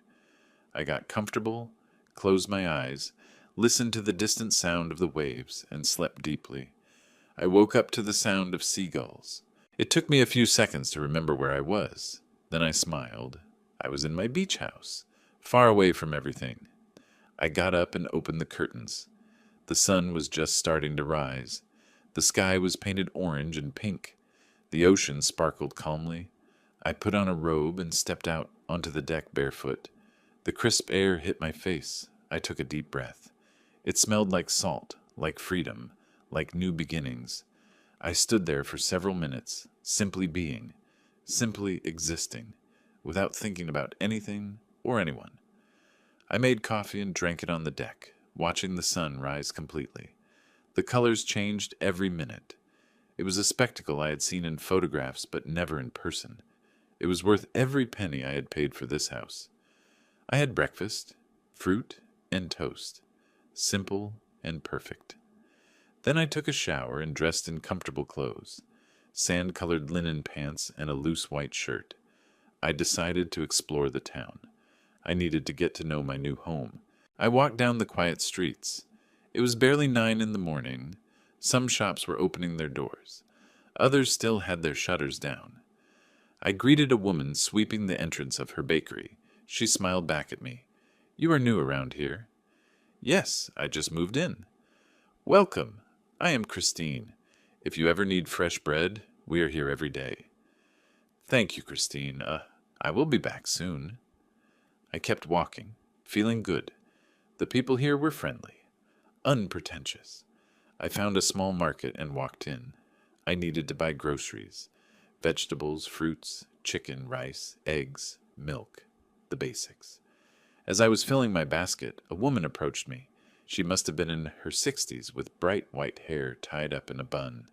Speaker 2: I got comfortable, closed my eyes, listened to the distant sound of the waves, and slept deeply. I woke up to the sound of seagulls. It took me a few seconds to remember where I was. Then I smiled. I was in my beach house, far away from everything. I got up and opened the curtains. The sun was just starting to rise. The sky was painted orange and pink. The ocean sparkled calmly. I put on a robe and stepped out onto the deck barefoot. The crisp air hit my face. I took a deep breath. It smelled like salt, like freedom, like new beginnings. I stood there for several minutes, simply being, simply existing, without thinking about anything or anyone. I made coffee and drank it on the deck, watching the sun rise completely. The colors changed every minute. It was a spectacle I had seen in photographs, but never in person. It was worth every penny I had paid for this house. I had breakfast, fruit, and toast. Simple and perfect. Then I took a shower and dressed in comfortable clothes, sand-colored linen pants and a loose white shirt. I decided to explore the town. I needed to get to know my new home. I walked down the quiet streets. It was barely 9 in the morning. Some shops were opening their doors. Others still had their shutters down. I greeted a woman sweeping the entrance of her bakery. She smiled back at me. "You are new around here." "Yes, I just moved in." "Welcome. I am Christine. If you ever need fresh bread, we are here every day." "Thank you, Christine. I will be back soon." I kept walking, feeling good. The people here were friendly, unpretentious. I found a small market and walked in. I needed to buy groceries, vegetables, fruits, chicken, rice, eggs, milk, the basics. As I was filling my basket, a woman approached me. She must have been in her 60s with bright white hair tied up in a bun.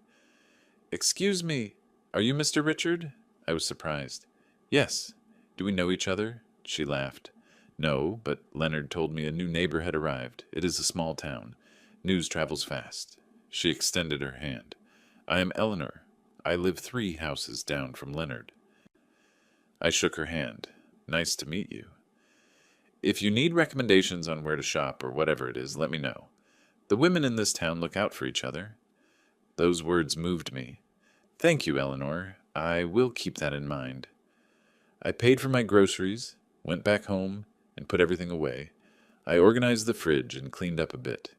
Speaker 2: "Excuse me, are you Mr. Richard?" I was surprised. "Yes. Do we know each other?" She laughed. "No, but Leonard told me a new neighbor had arrived. It is a small town. News travels fast." She extended her hand. "I am Eleanor. I live 3 houses down from Leonard." I shook her hand. "Nice to meet you. If you need recommendations on where to shop or whatever it is, let me know. The women in this town look out for each other." Those words moved me. "Thank you, Eleanor. I will keep that in mind." I paid for my groceries, went back home, and put everything away. I organized the fridge and cleaned up a bit.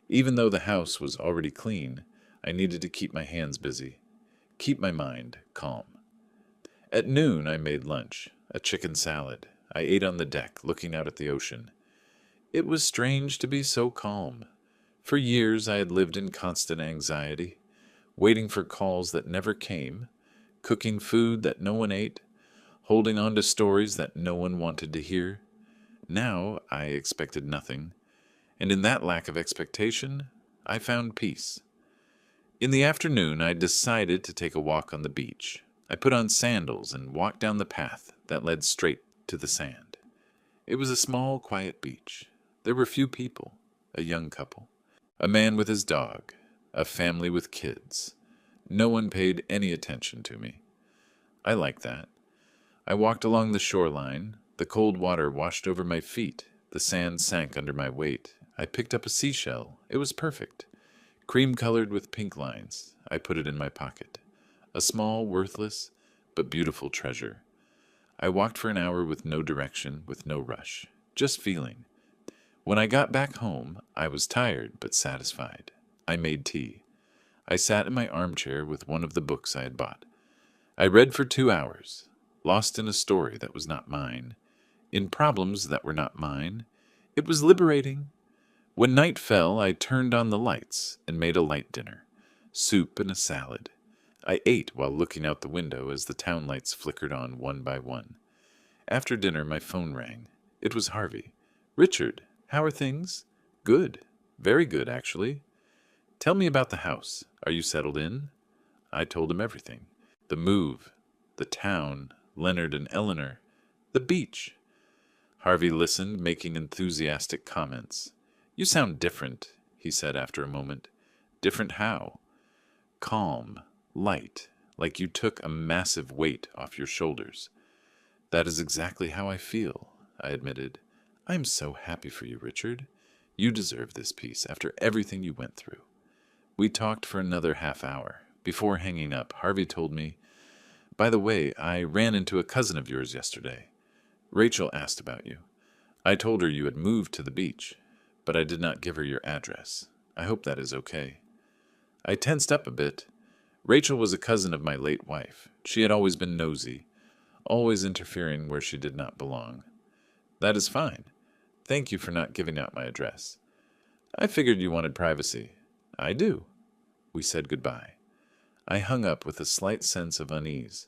Speaker 2: Even though the house was already clean, I needed to keep my hands busy, keep my mind calm. At noon, I made lunch, a chicken salad. I ate on the deck, looking out at the ocean. It was strange to be so calm. For years, I had lived in constant anxiety, waiting for calls that never came, cooking food that no one ate, holding on to stories that no one wanted to hear. Now, I expected nothing, and in that lack of expectation, I found peace. In the afternoon, I decided to take a walk on the beach. I put on sandals and walked down the path that led straight to the sand. It was a small, quiet beach. There were few people, a young couple, a man with his dog, a family with kids. No one paid any attention to me. I liked that. I walked along the shoreline. The cold water washed over my feet. The sand sank under my weight. I picked up a seashell. It was perfect. Cream-colored with pink lines. I put it in my pocket. A small, worthless, but beautiful treasure. I walked for an hour with no direction, with no rush, just feeling. When I got back home, I was tired but satisfied. I made tea. I sat in my armchair with one of the books I had bought. I read for 2 hours, lost in a story that was not mine, in problems that were not mine. It was liberating. When night fell, I turned on the lights and made a light dinner, soup and a salad. I ate while looking out the window as the town lights flickered on one by one. After dinner, my phone rang. It was Harvey. "Richard, how are things?" "Good. Very good, actually." "Tell me about the house. Are you settled in?" I told him everything. The move, the town, Leonard and Eleanor, the beach. Harvey listened, making enthusiastic comments. "You sound different," he said after a moment. "Different how?" "Calm, light, like you took a massive weight off your shoulders." "That is exactly how I feel," I admitted. "I'm so happy for you, Richard. You deserve this peace after everything you went through." We talked for another half hour. Before hanging up, Harvey told me, "By the way, I ran into a cousin of yours yesterday. Rachel asked about you. I told her you had moved to the beach, but I did not give her your address. I hope that is okay." I tensed up a bit. Rachel was a cousin of my late wife. She had always been nosy, always interfering where she did not belong. "That is fine. Thank you for not giving out my address. I figured you wanted privacy." "I do." We said goodbye. I hung up with a slight sense of unease.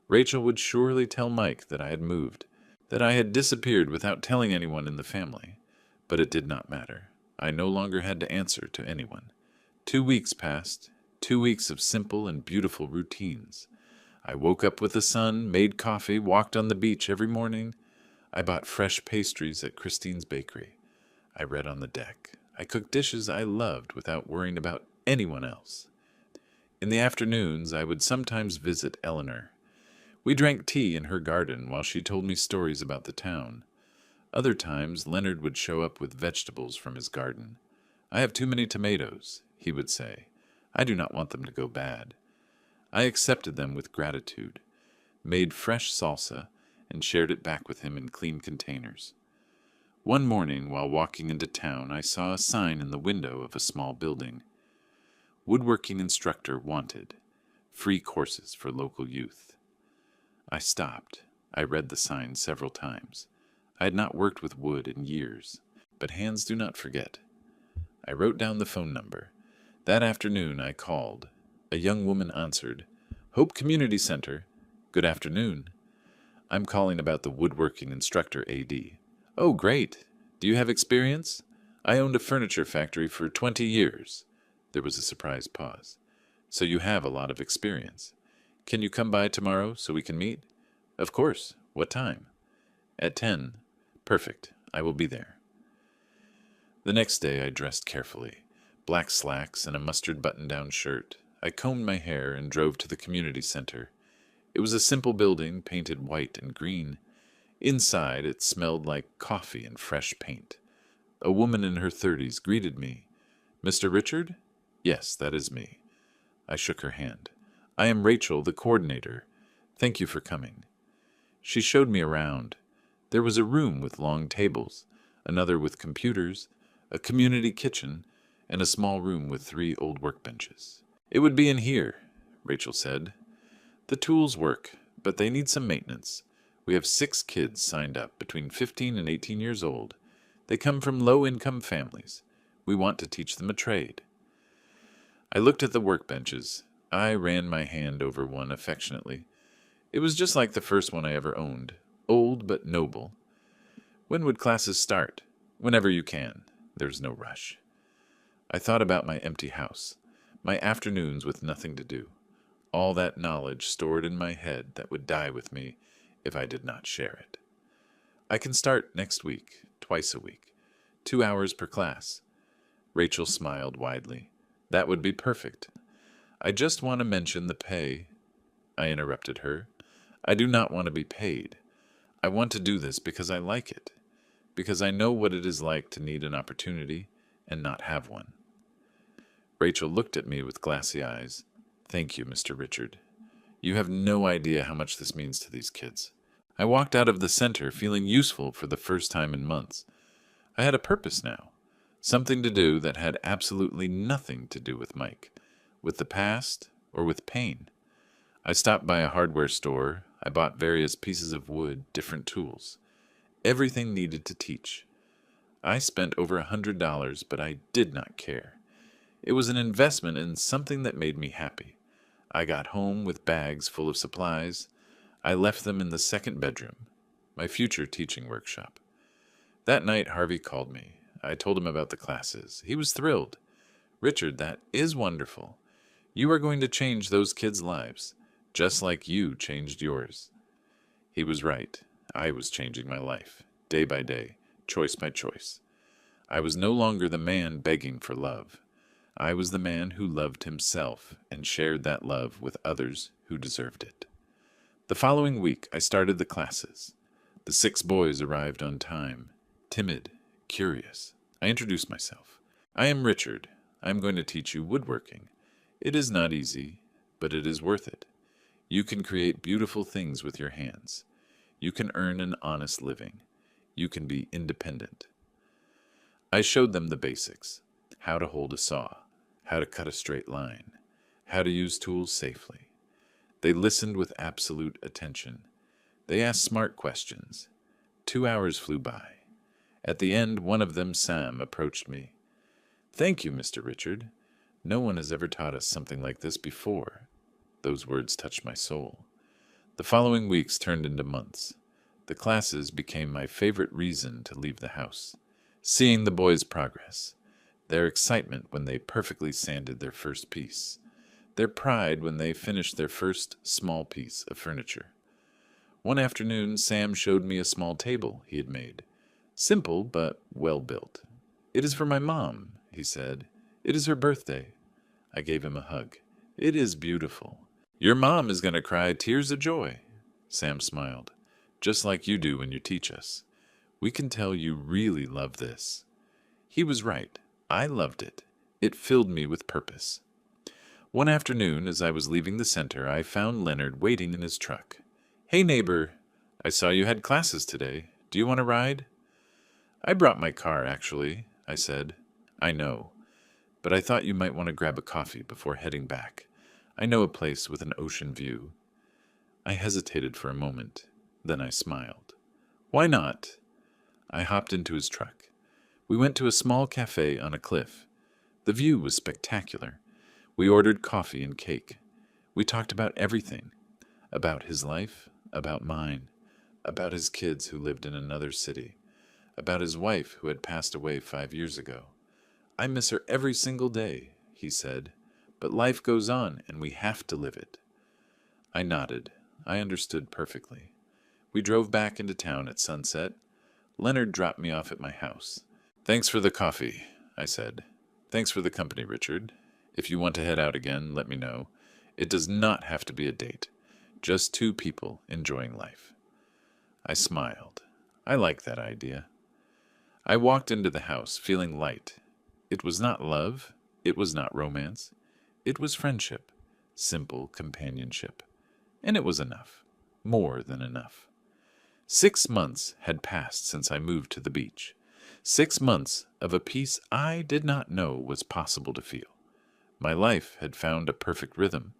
Speaker 2: Rachel would surely tell Mike that I had moved, that I had disappeared without telling anyone in the family. But it did not matter. I no longer had to answer to anyone. 2 weeks passed, 2 weeks of simple and beautiful routines. I woke up with the sun, made coffee, walked on the beach every morning. I bought fresh pastries at Christine's bakery. I read on the deck. I cooked dishes I loved without worrying about anyone else. In the afternoons, I would sometimes visit Eleanor. We drank tea in her garden while she told me stories about the town. Other times, Leonard would show up with vegetables from his garden. "I have too many tomatoes," he would say. "I do not want them to go bad." I accepted them with gratitude, made fresh salsa, and shared it back with him in clean containers. One morning, while walking into town, I saw a sign in the window of a small building. "Woodworking instructor wanted. Free courses for local youth." I stopped. I read the sign several times. I had not worked with wood in years, but hands do not forget. I wrote down the phone number. That afternoon I called. A young woman answered. "Hope Community Center. Good afternoon. I'm calling about the woodworking instructor AD. "Oh, great. Do you have experience?" "I owned a furniture factory for 20 years. There was a surprised pause. "So you have a lot of experience. Can you come by tomorrow so we can meet?" "Of course. What time?" "At 10. "Perfect. I will be there." The next day I dressed carefully. Black slacks and a mustard button-down shirt. I combed my hair and drove to the community center. It was a simple building painted white and green. Inside, it smelled like coffee and fresh paint. A woman in her 30s greeted me. "Mr. Richard?" "Yes, that is me." I shook her hand. "I am Rachel, the coordinator. Thank you for coming." She showed me around. There was a room with long tables, another with computers, a community kitchen, and a small room with 3 old workbenches. "It would be in here," Rachel said. "The tools work, but they need some maintenance. We have 6 kids signed up between 15 and 18 years old. They come from low-income families. We want to teach them a trade." I looked at the workbenches. I ran my hand over one affectionately. It was just like the first one I ever owned, old but noble. "When would classes start?" "Whenever you can. There's no rush." I thought about my empty house, my afternoons with nothing to do, all that knowledge stored in my head that would die with me if I did not share it. "I can start next week, twice a week, 2 hours per class." Rachel smiled widely. "That would be perfect." "I just want to mention the pay." I interrupted her. "I do not want to be paid. I want to do this because I like it, because I know what it is like to need an opportunity and not have one." Rachel looked at me with glassy eyes. "Thank you, Mr. Richard. You have no idea how much this means to these kids." I walked out of the center feeling useful for the first time in months. I had a purpose now, something to do that had absolutely nothing to do with Mike, with the past, or with pain. I stopped by a hardware store. I bought various pieces of wood, different tools. Everything needed to teach. I spent over $100, but I did not care. It was an investment in something that made me happy. I got home with bags full of supplies. I left them in the second bedroom. my future teaching workshop. That night, Harvey called me. I told him about the classes. He was thrilled. "Richard, that is wonderful. You are going to change those kids' lives, just like you changed yours." He was right. I was changing my life, day by day, choice by choice. I was no longer the man begging for love. I was the man who loved himself and shared that love with others who deserved it. The following week, I started the classes. The 6 boys arrived on time, timid, curious. I introduced myself. "I am Richard. I am going to teach you woodworking. It is not easy, but it is worth it. You can create beautiful things with your hands. You can earn an honest living. You can be independent." I showed them the basics: how to hold a saw, how to cut a straight line, how to use tools safely. They listened with absolute attention. They asked smart questions. 2 hours flew by. At the end, one of them, Sam, approached me. "Thank you, Mr. Richard. No one has ever taught us something like this before." Those words touched my soul. The following weeks turned into months. The classes became my favorite reason to leave the house. Seeing the boys' progress, their excitement when they perfectly sanded their first piece, their pride when they finished their first small piece of furniture. One afternoon, Sam showed me a small table he had made. Simple, but well built. "It is for my mom," he said. "It is her birthday." I gave him a hug. "It is beautiful." "Your mom is going to cry tears of joy." Sam smiled. "Just like you do when you teach us. We can tell you really love this." He was right. I loved it. It filled me with purpose. One afternoon, as I was leaving the center, I found Leonard waiting in his truck. "Hey, neighbor, I saw you had classes today. Do you want a ride?" "I brought my car, actually," I said. "I know, but I thought you might want to grab a coffee before heading back. I know a place with an ocean view." I hesitated for a moment. Then I smiled. "Why not?" I hopped into his truck. We went to a small cafe on a cliff. The view was spectacular. We ordered coffee and cake. We talked about everything. About his life, about mine, about his kids who lived in another city, about his wife who had passed away 5 years ago. "I miss her every single day," he said, "but life goes on and we have to live it." I nodded. I understood perfectly. We drove back into town at sunset. Leonard dropped me off at my house. "Thanks for the coffee," I said. "Thanks for the company, Richard. If you want to head out again, let me know. It does not have to be a date. Just 2 people enjoying life." I smiled. I liked that idea. I walked into the house feeling light. It was not love. It was not romance. It was friendship. Simple companionship. And it was enough. More than enough. 6 months had passed since I moved to the beach. 6 months of a peace I did not know was possible to feel. My life had found a perfect rhythm.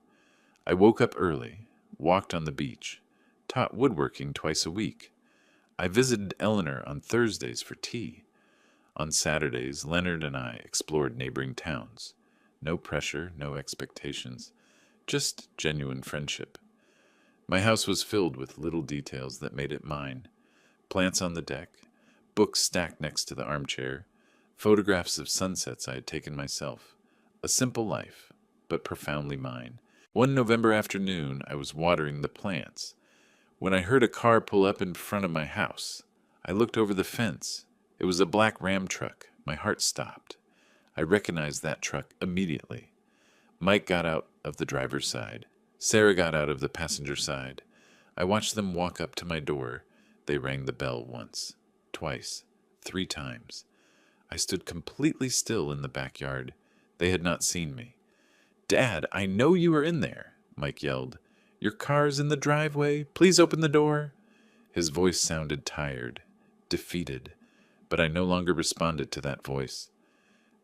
Speaker 2: I woke up early, walked on the beach, taught woodworking twice a week. I visited Eleanor on Thursdays for tea. On Saturdays, Leonard and I explored neighboring towns. No pressure, no expectations, just genuine friendship. My house was filled with little details that made it mine. Plants on the deck, books stacked next to the armchair, photographs of sunsets I had taken myself. A simple life, but profoundly mine. One November afternoon, I was watering the plants when I heard a car pull up in front of my house. I looked over the fence. It was a black Ram truck. My heart stopped. I recognized that truck immediately. Mike got out of the driver's side. Sarah got out of the passenger side. I watched them walk up to my door. They rang the bell once, twice, 3 times. I stood completely still in the backyard. They had not seen me. "Dad, I know you are in there," Mike yelled. "Your car's in the driveway. Please open the door." His voice sounded tired, defeated, but I no longer responded to that voice.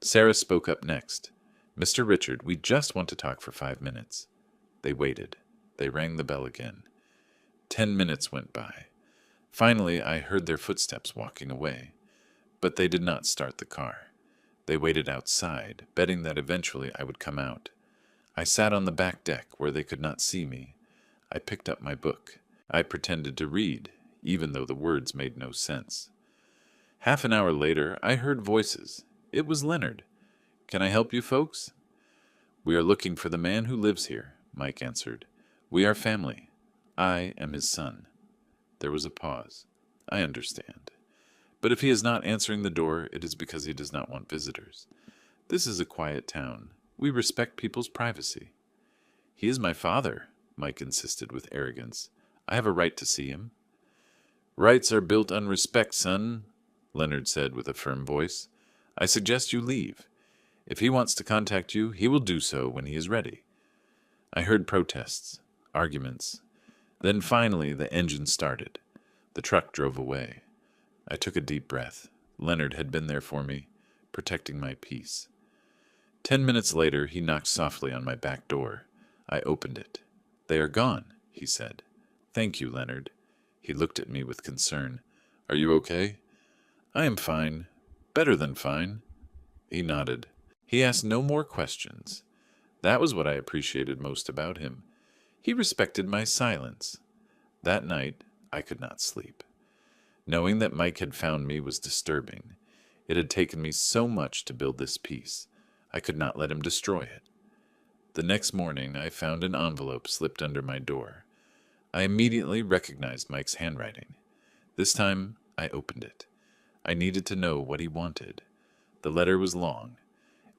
Speaker 2: Sarah spoke up next. "Mr. Richard, we just want to talk for 5 minutes." They waited. They rang the bell again. 10 minutes went by. Finally, I heard their footsteps walking away. But they did not start the car. They waited outside, betting that eventually I would come out. I sat on the back deck where they could not see me. I picked up my book. I pretended to read. even though the words made no sense. Half an hour later, I heard voices. It was Leonard. "Can I help you folks?" "We are looking for the man who lives here," Mike answered. "We are family. I am his son." There was a pause. "I understand. But if he is not answering the door, it is because he does not want visitors. This is a quiet town. We respect people's privacy." "He is my father," Mike insisted with arrogance. "I have a right to see him." "Rights are built on respect, son," Leonard said with a firm voice. "I suggest you leave. If he wants to contact you, he will do so when he is ready." I heard protests, arguments. Then finally the engine started. The truck drove away. I took a deep breath. Leonard had been there for me, protecting my peace. 10 minutes later, he knocked softly on my back door. I opened it. "They are gone," he said. "Thank you, Leonard." He looked at me with concern. "Are you okay?" "I am fine. Better than fine." He nodded. He asked no more questions. That was what I appreciated most about him. He respected my silence. That night, I could not sleep. Knowing that Mike had found me was disturbing. It had taken me so much to build this peace. I could not let him destroy it. The next morning, I found an envelope slipped under my door. I immediately recognized Mike's handwriting. This time, I opened it. I needed to know what he wanted. The letter was long.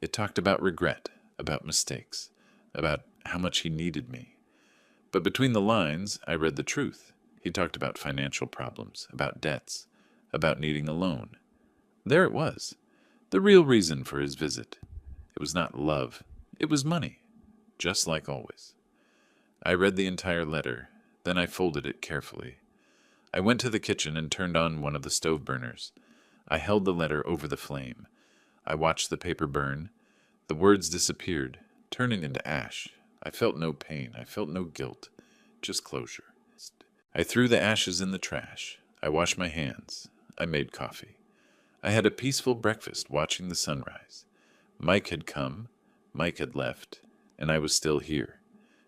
Speaker 2: It talked about regret, about mistakes, about how much he needed me. But between the lines, I read the truth. He talked about financial problems, about debts, about needing a loan. There it was, the real reason for his visit. It was not love, it was money, just like always. I read the entire letter, then I folded it carefully. I went to the kitchen and turned on one of the stove burners. I held the letter over the flame. I watched the paper burn. The words disappeared, turning into ash. I felt no pain. I felt no guilt, just closure. I threw the ashes in the trash. I washed my hands. I made coffee. I had a peaceful breakfast watching the sunrise. Mike had come, Mike had left, and I was still here,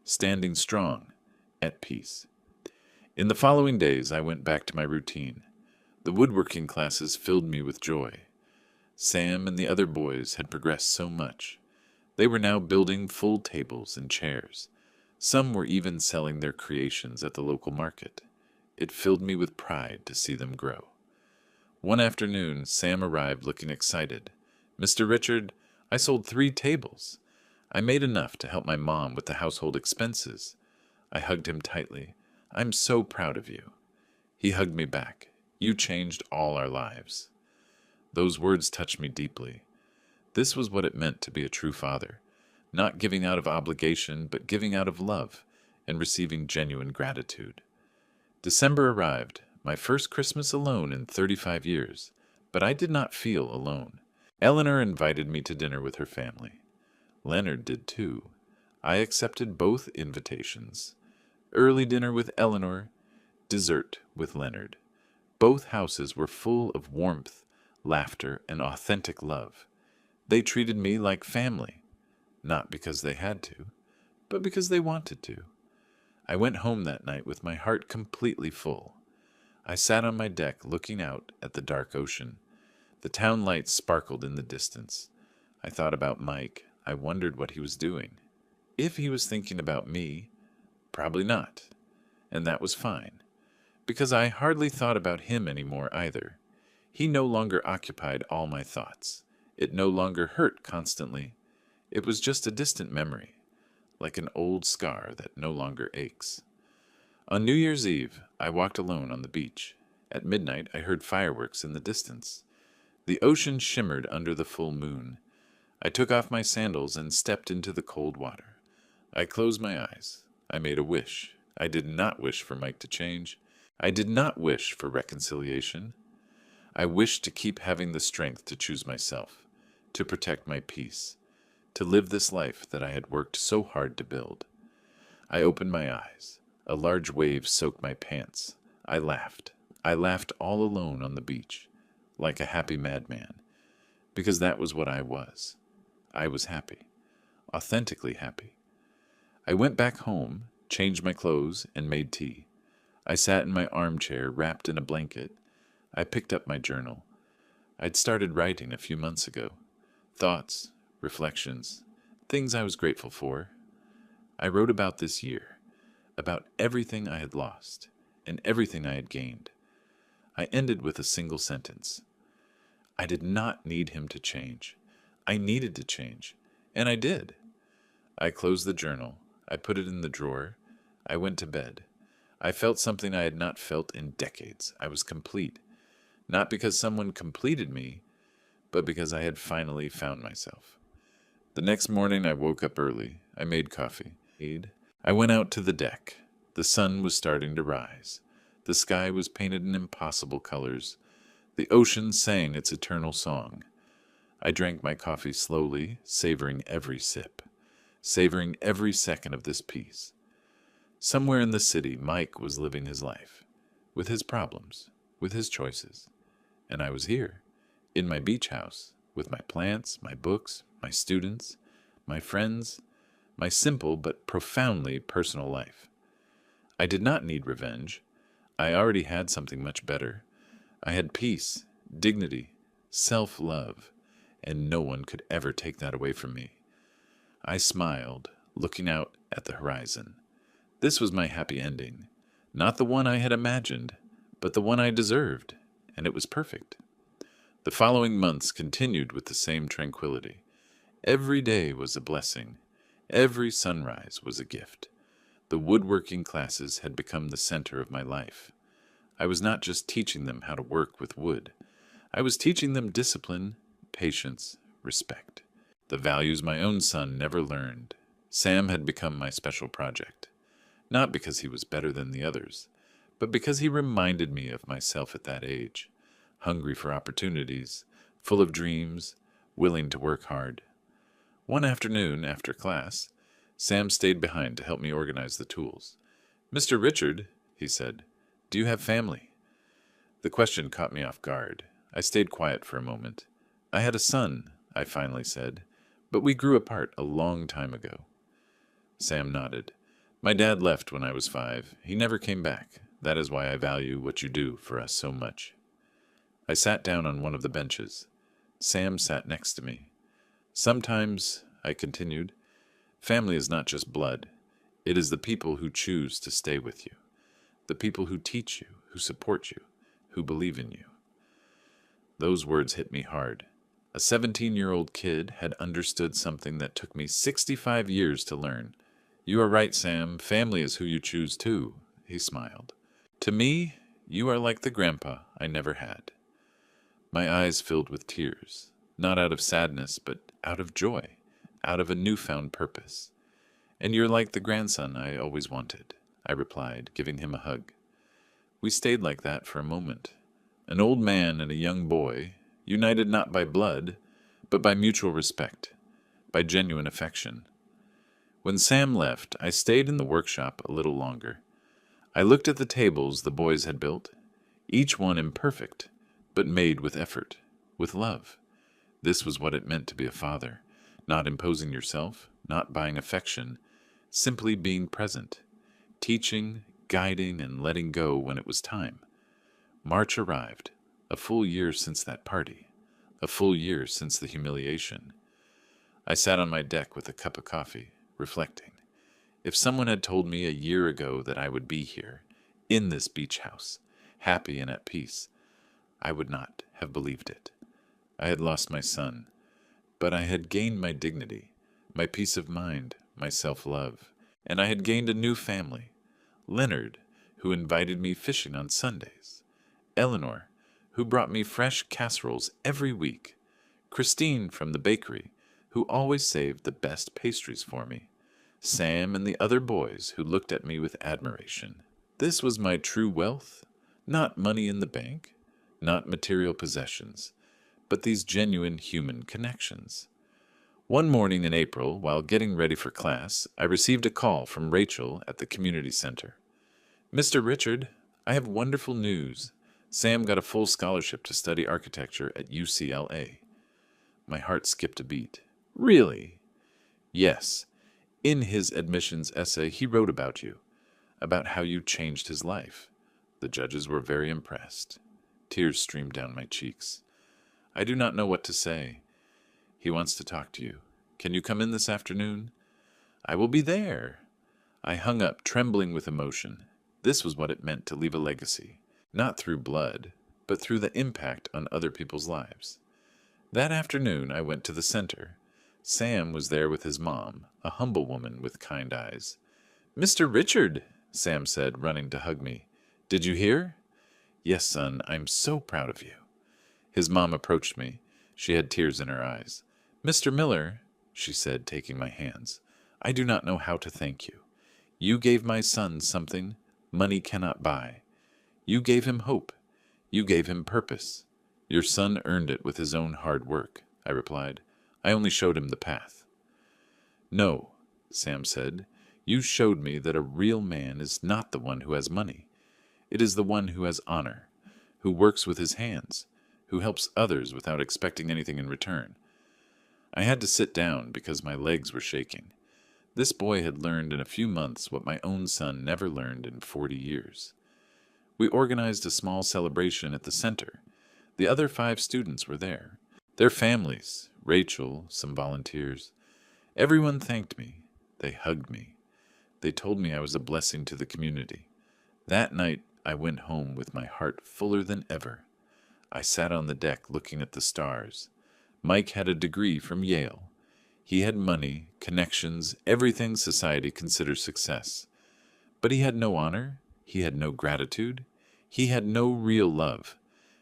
Speaker 2: standing strong, at peace. In the following days, I went back to my routine. The woodworking classes filled me with joy. Sam and the other boys had progressed so much. They were now building full tables and chairs. Some were even selling their creations at the local market. It filled me with pride to see them grow. One afternoon, Sam arrived looking excited. "Mr. Richard, I sold 3 tables. I made enough to help my mom with the household expenses." I hugged him tightly. "I'm so proud of you." He hugged me back. "You changed all our lives." Those words touched me deeply. This was what it meant to be a true father. Not giving out of obligation, but giving out of love and receiving genuine gratitude. December arrived, my first Christmas alone in 35 years, but I did not feel alone. Eleanor invited me to dinner with her family. Leonard did too. I accepted both invitations. Early dinner with Eleanor, dessert with Leonard. Both houses were full of warmth, laughter, and authentic love. They treated me like family, not because they had to, but because they wanted to. I went home that night with my heart completely full. I sat on my deck looking out at the dark ocean. The town lights sparkled in the distance. I thought about Mike. I wondered what he was doing. If he was thinking about me, probably not. And that was fine, because I hardly thought about him anymore either. He no longer occupied all my thoughts. It no longer hurt constantly. It was just a distant memory, like an old scar that no longer aches. On New Year's Eve, I walked alone on the beach. At midnight, I heard fireworks in the distance. The ocean shimmered under the full moon. I took off my sandals and stepped into the cold water. I closed my eyes. I made a wish. I did not wish for Mike to change. I did not wish for reconciliation. I wished to keep having the strength to choose myself, to protect my peace, to live this life that I had worked so hard to build. I opened my eyes. A large wave soaked my pants. I laughed. I laughed all alone on the beach, like a happy madman, because that was what I was. I was happy, authentically happy. I went back home, changed my clothes, and made tea. I sat in my armchair, wrapped in a blanket. I picked up my journal. I'd started writing a few months ago. Thoughts, reflections, things I was grateful for. I wrote about this year, about everything I had lost and everything I had gained. I ended with a single sentence. I did not need him to change. I needed to change, and I did. I closed the journal. I put it in the drawer. I went to bed. I felt something I had not felt in decades. I was complete. Not because someone completed me, but because I had finally found myself. The next morning I woke up early. I made coffee. I went out to the deck. The sun was starting to rise. The sky was painted in impossible colors. The ocean sang its eternal song. I drank my coffee slowly, savoring every sip, savoring every second of this peace. Somewhere in the city, Mike was living his life, with his problems, with his choices. And I was here, in my beach house, with my plants, my books, my students, my friends, my simple but profoundly personal life. I did not need revenge. I already had something much better. I had peace, dignity, self-love, and no one could ever take that away from me. I smiled, looking out at the horizon. This was my happy ending. Not the one I had imagined, but the one I deserved, and it was perfect. The following months continued with the same tranquility. Every day was a blessing. Every sunrise was a gift. The woodworking classes had become the center of my life. I was not just teaching them how to work with wood. I was teaching them discipline, patience, respect. The values my own son never learned. Sam had become my special project. Not because he was better than the others, but because he reminded me of myself at that age, hungry for opportunities, full of dreams, willing to work hard. One afternoon, after class, Sam stayed behind to help me organize the tools. "Mr. Richard," he said, "do you have family?" The question caught me off guard. I stayed quiet for a moment. "I had a son," I finally said, "but we grew apart a long time ago." Sam nodded. "My dad left when I was 5. He never came back. That is why I value what you do for us so much." I sat down on one of the benches. Sam sat next to me. "Sometimes," I continued, "family is not just blood. It is the people who choose to stay with you, the people who teach you, who support you, who believe in you." Those words hit me hard. A 17-year-old kid had understood something that took me 65 years to learn. "You are right, Sam. Family is who you choose too," he smiled. "To me, you are like the grandpa I never had." My eyes filled with tears, not out of sadness, but out of joy, out of a newfound purpose. "And you're like the grandson I always wanted," I replied, giving him a hug. We stayed like that for a moment. An old man and a young boy, united not by blood, but by mutual respect, by genuine affection. When Sam left, I stayed in the workshop a little longer. I looked at the tables the boys had built, each one imperfect, but made with effort, with love. This was what it meant to be a father, not imposing yourself, not buying affection, simply being present, teaching, guiding, and letting go when it was time. March arrived, a full year since that party, a full year since the humiliation. I sat on my deck with a cup of coffee, reflecting. If someone had told me a year ago that I would be here, in this beach house, happy and at peace, I would not have believed it. I had lost my son, but I had gained my dignity, my peace of mind, my self-love, and I had gained a new family. Leonard, who invited me fishing on Sundays. Eleanor, who brought me fresh casseroles every week. Christine from the bakery, who always saved the best pastries for me. Sam and the other boys who looked at me with admiration. This was my true wealth, not money in the bank, not material possessions, but these genuine human connections. One morning in April, while getting ready for class, I received a call from Rachel at the community center. "Mr. Richard, I have wonderful news. Sam got a full scholarship to study architecture at UCLA." My heart skipped a beat. "Really?" "Yes. In his admissions essay, he wrote about you, about how you changed his life. The judges were very impressed. Tears streamed down my cheeks. I do not know what to say. He wants to talk to you. Can you come in this afternoon? I will be there. I hung up, trembling with emotion. This was what it meant to leave a legacy, not through blood, but through the impact on other people's lives. That afternoon, I went to the center. Sam was there with his mom, a humble woman with kind eyes. "Mr. Richard," Sam said, running to hug me. "Did you hear?" "Yes, son, I'm so proud of you." His mom approached me. She had tears in her eyes. "Mr. Miller," she said, taking my hands, "I do not know how to thank you. You gave my son something money cannot buy. You gave him hope. You gave him purpose. Your son earned it with his own hard work," I replied. "I only showed him the path." "No," Sam said, "you showed me that a real man is not the one who has money. It is the one who has honor, who works with his hands, who helps others without expecting anything in return." I had to sit down because my legs were shaking. This boy had learned in a few months what my own son never learned in 40 years. We organized a small celebration at the center. The other 5 students were there. Their families, Rachel, some volunteers. Everyone thanked me. They hugged me. They told me I was a blessing to the community. That night, I went home with my heart fuller than ever. I sat on the deck looking at the stars. Mike had a degree from Yale. He had money, connections, everything society considers success. But he had no honor. He had no gratitude. He had no real love.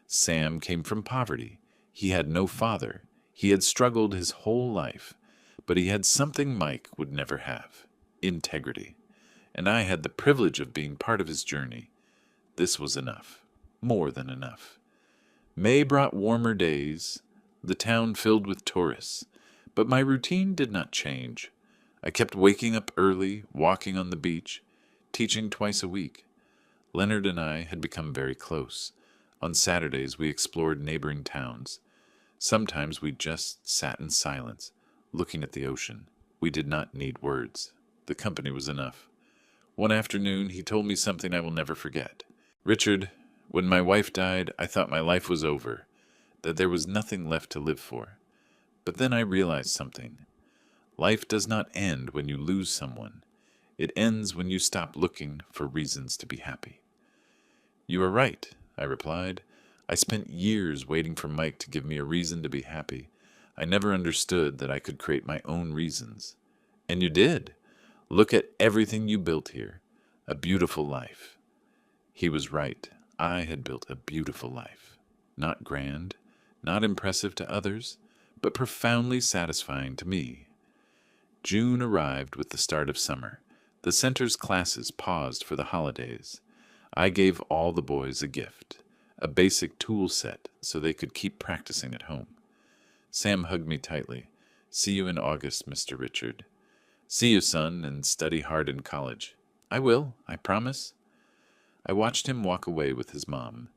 Speaker 2: Sam came from poverty. He had no father. He had struggled his whole life. But he had something Mike would never have: integrity. And I had the privilege of being part of his journey. This was enough. More than enough. May brought warmer days. The town filled with tourists. But my routine did not change. I kept waking up early, walking on the beach, teaching twice a week. Leonard and I had become very close. On Saturdays, we explored neighboring towns. Sometimes we just sat in silence, looking at the ocean. We did not need words. The company was enough. One afternoon, he told me something I will never forget. "Richard, when my wife died, I thought my life was over, that there was nothing left to live for. But then I realized something. Life does not end when you lose someone. It ends when you stop looking for reasons to be happy." "You are right," I replied. "I spent years waiting for Mike to give me a reason to be happy. I never understood that I could create my own reasons. And you did. Look at everything you built here. A beautiful life." He was right. I had built a beautiful life. Not grand, not impressive to others, but profoundly satisfying to me. June arrived with the start of summer. The center's classes paused for the holidays. I gave all the boys a gift, a basic tool set so they could keep practicing at home. Sam hugged me tightly. "See you in August, Mr. Richard." "See you, son, and study hard in college." "I will, I promise." I watched him walk away with his mom.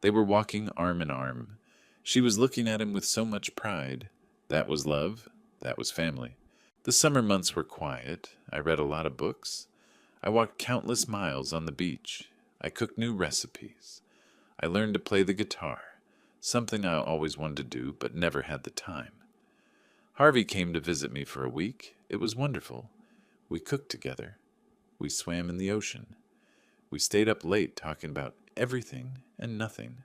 Speaker 2: They were walking arm in arm. She was looking at him with so much pride. That was love. That was family. The summer months were quiet. I read a lot of books. I walked countless miles on the beach. I cooked new recipes. I learned to play the guitar, something I always wanted to do but never had the time. Harvey came to visit me for a week. It was wonderful. We cooked together. We swam in the ocean. We stayed up late talking about everything and nothing.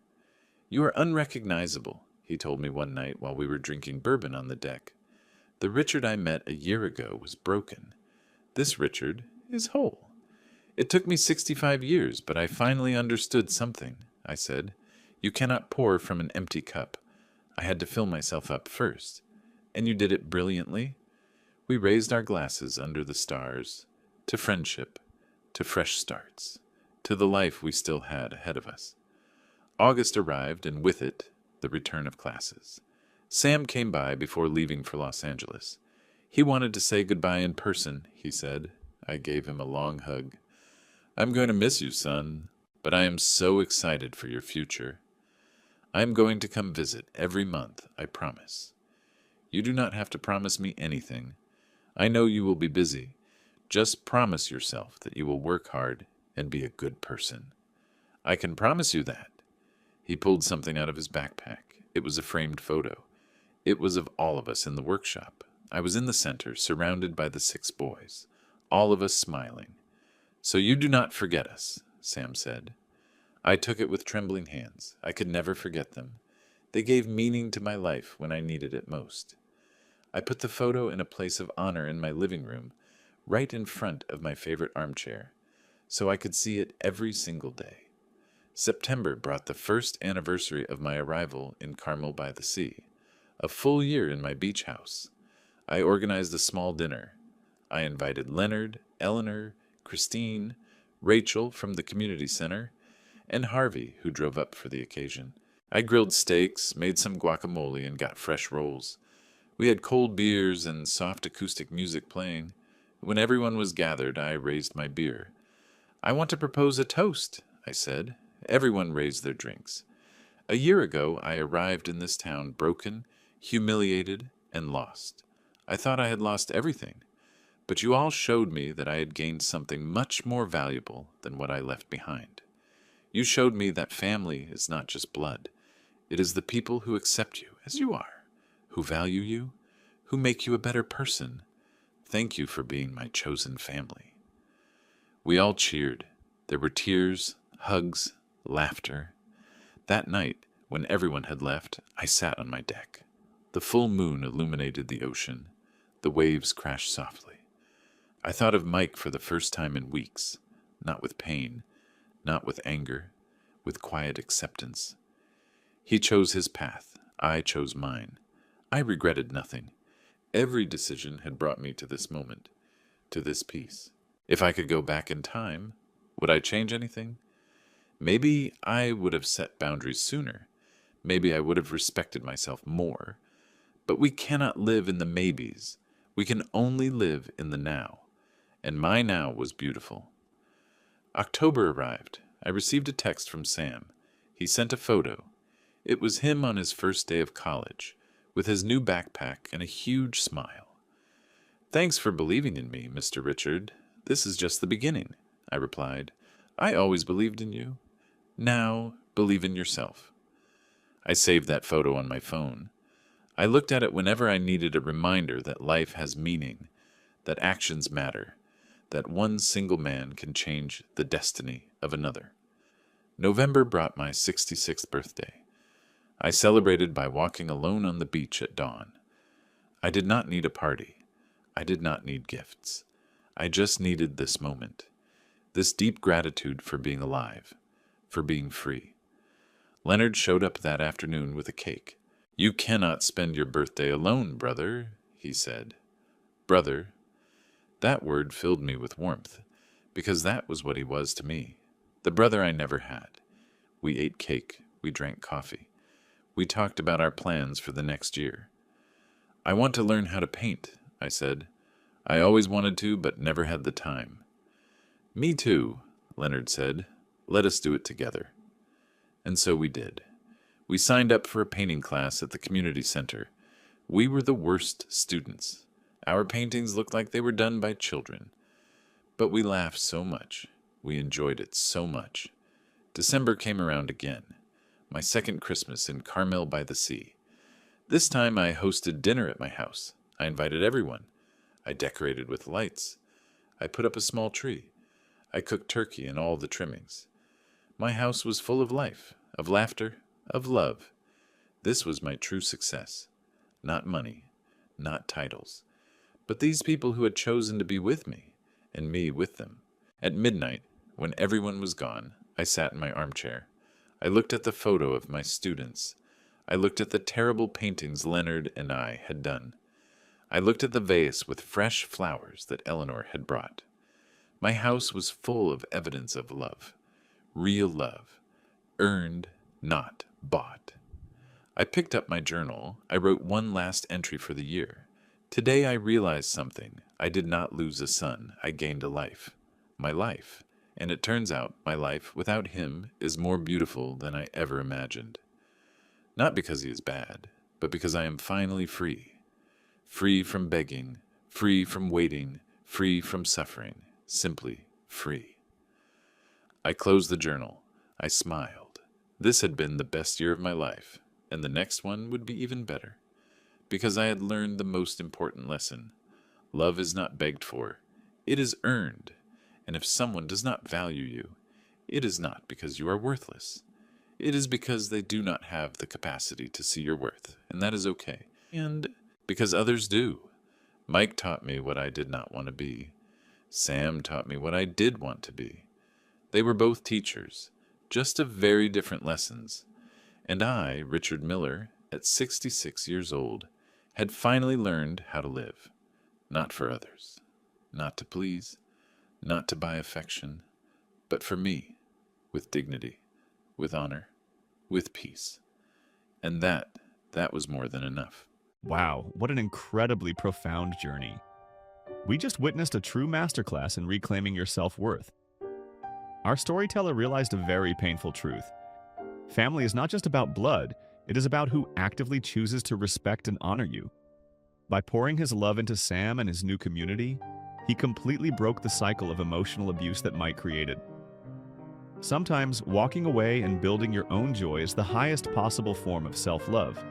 Speaker 2: "You are unrecognizable," he told me one night while we were drinking bourbon on the deck. "The Richard I met a year ago was broken. This Richard is whole." "It took me 65 years, but I finally understood something," I said. "You cannot pour from an empty cup. I had to fill myself up first. And you did it brilliantly." We raised our glasses under the stars, to friendship, to fresh starts, to the life we still had ahead of us. August arrived, and with it, the return of classes. Sam came by before leaving for Los Angeles. He wanted to say goodbye in person, he said. I gave him a long hug. "I'm going to miss you, son, but I am so excited for your future. I am going to come visit every month, I promise. You do not have to promise me anything. I know you will be busy. Just promise yourself that you will work hard and be a good person. I can promise you that. He pulled something out of his backpack. It was a framed photo. It was of all of us in the workshop. I was in the center, surrounded by the 6 boys, all of us smiling. "So you do not forget us," Sam said. I took it with trembling hands. I could never forget them. They gave meaning to my life when I needed it most. I put the photo in a place of honor in my living room, right in front of my favorite armchair, so I could see it every single day. September brought the first anniversary of my arrival in Carmel by the Sea, a full year in my beach house. I organized a small dinner. I invited Leonard, Eleanor, Christine, Rachel from the community center, and Harvey, who drove up for the occasion. I grilled steaks, made some guacamole, and got fresh rolls. We had cold beers and soft acoustic music playing. When everyone was gathered, I raised my beer. "I want to propose a toast," I said. Everyone raised their drinks. A year ago, I arrived in this town broken, humiliated, and lost. I thought I had lost everything, but you all showed me that I had gained something much more valuable than what I left behind. You showed me that family is not just blood. It is the people who accept you as you are, who value you, who make you a better person. Thank you for being my chosen family. We all cheered. There were tears, hugs, laughter. That night, when everyone had left, I sat on my deck. The full moon illuminated the ocean. The waves crashed softly. I thought of Mike for the first time in weeks, not with pain, not with anger, with quiet acceptance. He chose his path. I chose mine. I regretted nothing. Every decision had brought me to this moment, to this peace. If I could go back in time, would I change anything? Maybe I would have set boundaries sooner. Maybe I would have respected myself more. But we cannot live in the maybes. We can only live in the now. And my now was beautiful. October arrived. I received a text from Sam. He sent a photo. It was him on his first day of college, with his new backpack and a huge smile. "Thanks for believing in me, Mr. Richard. This is just the beginning," I replied. "I always believed in you. Now, believe in yourself." I saved that photo on my phone. I looked at it whenever I needed a reminder that life has meaning, that actions matter, that one single man can change the destiny of another. November brought my 66th birthday. I celebrated by walking alone on the beach at dawn. I did not need a party. I did not need gifts. I just needed this moment, this deep gratitude for being alive, for being free. Leonard showed up that afternoon with a cake. "You cannot spend your birthday alone, brother," he said. Brother. That word filled me with warmth, because that was what he was to me, the brother I never had. We ate cake. We drank coffee. We talked about our plans for the next year. "I want to learn how to paint," I said. "I always wanted to, but never had the time." "Me too," Leonard said. "Let us do it together." And so we did. We signed up for a painting class at the community center. We were the worst students. Our paintings looked like they were done by children. But we laughed so much. We enjoyed it so much. December came around again. My second Christmas in Carmel by the Sea. This time I hosted dinner at my house. I invited everyone. I decorated with lights. I put up a small tree. I cooked turkey and all the trimmings. My house was full of life, of laughter, of love. This was my true success. Not money, not titles, but these people who had chosen to be with me, and me with them. At midnight, when everyone was gone, I sat in my armchair. I looked at the photo of my students. I looked at the terrible paintings Leonard and I had done. I looked at the vase with fresh flowers that Eleanor had brought. My house was full of evidence of love. Real love. Earned, not bought. I picked up my journal. I wrote one last entry for the year. Today I realized something. I did not lose a son. I gained a life. My life. And it turns out my life without him is more beautiful than I ever imagined. Not because he is bad, but because I am finally free. Free from begging, free from waiting, free from suffering, simply free. I closed the journal. I smiled. This had been the best year of my life, and the next one would be even better, because I had learned the most important lesson. Love is not begged for, it is earned, and if someone does not value you, it is not because you are worthless. It is because they do not have the capacity to see your worth, and that is okay. And because others do. Mike taught me what I did not want to be. Sam taught me what I did want to be. They were both teachers, just of very different lessons. And I, Richard Miller, at 66 years old, had finally learned how to live. Not for others, not to please, not to buy affection, but for me, with dignity, with honor, with peace. And that was more than enough.
Speaker 1: Wow, what an incredibly profound journey. We just witnessed a true masterclass in reclaiming your self-worth. Our storyteller realized a very painful truth. Family is not just about blood, it is about who actively chooses to respect and honor you. By pouring his love into Sam and his new community, he completely broke the cycle of emotional abuse that Mike created. Sometimes, walking away and building your own joy is the highest possible form of self-love.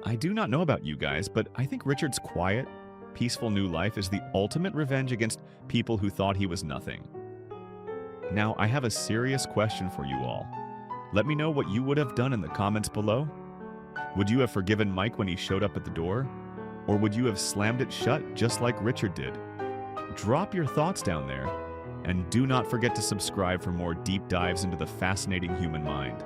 Speaker 1: I do not know about you guys, but I think Richard's quiet, peaceful new life is the ultimate revenge against people who thought he was nothing. Now, I have a serious question for you all. Let me know what you would have done in the comments below. Would you have forgiven Mike when he showed up at the door? Or would you have slammed it shut just like Richard did? Drop your thoughts down there, and do not forget to subscribe for more deep dives into the fascinating human mind.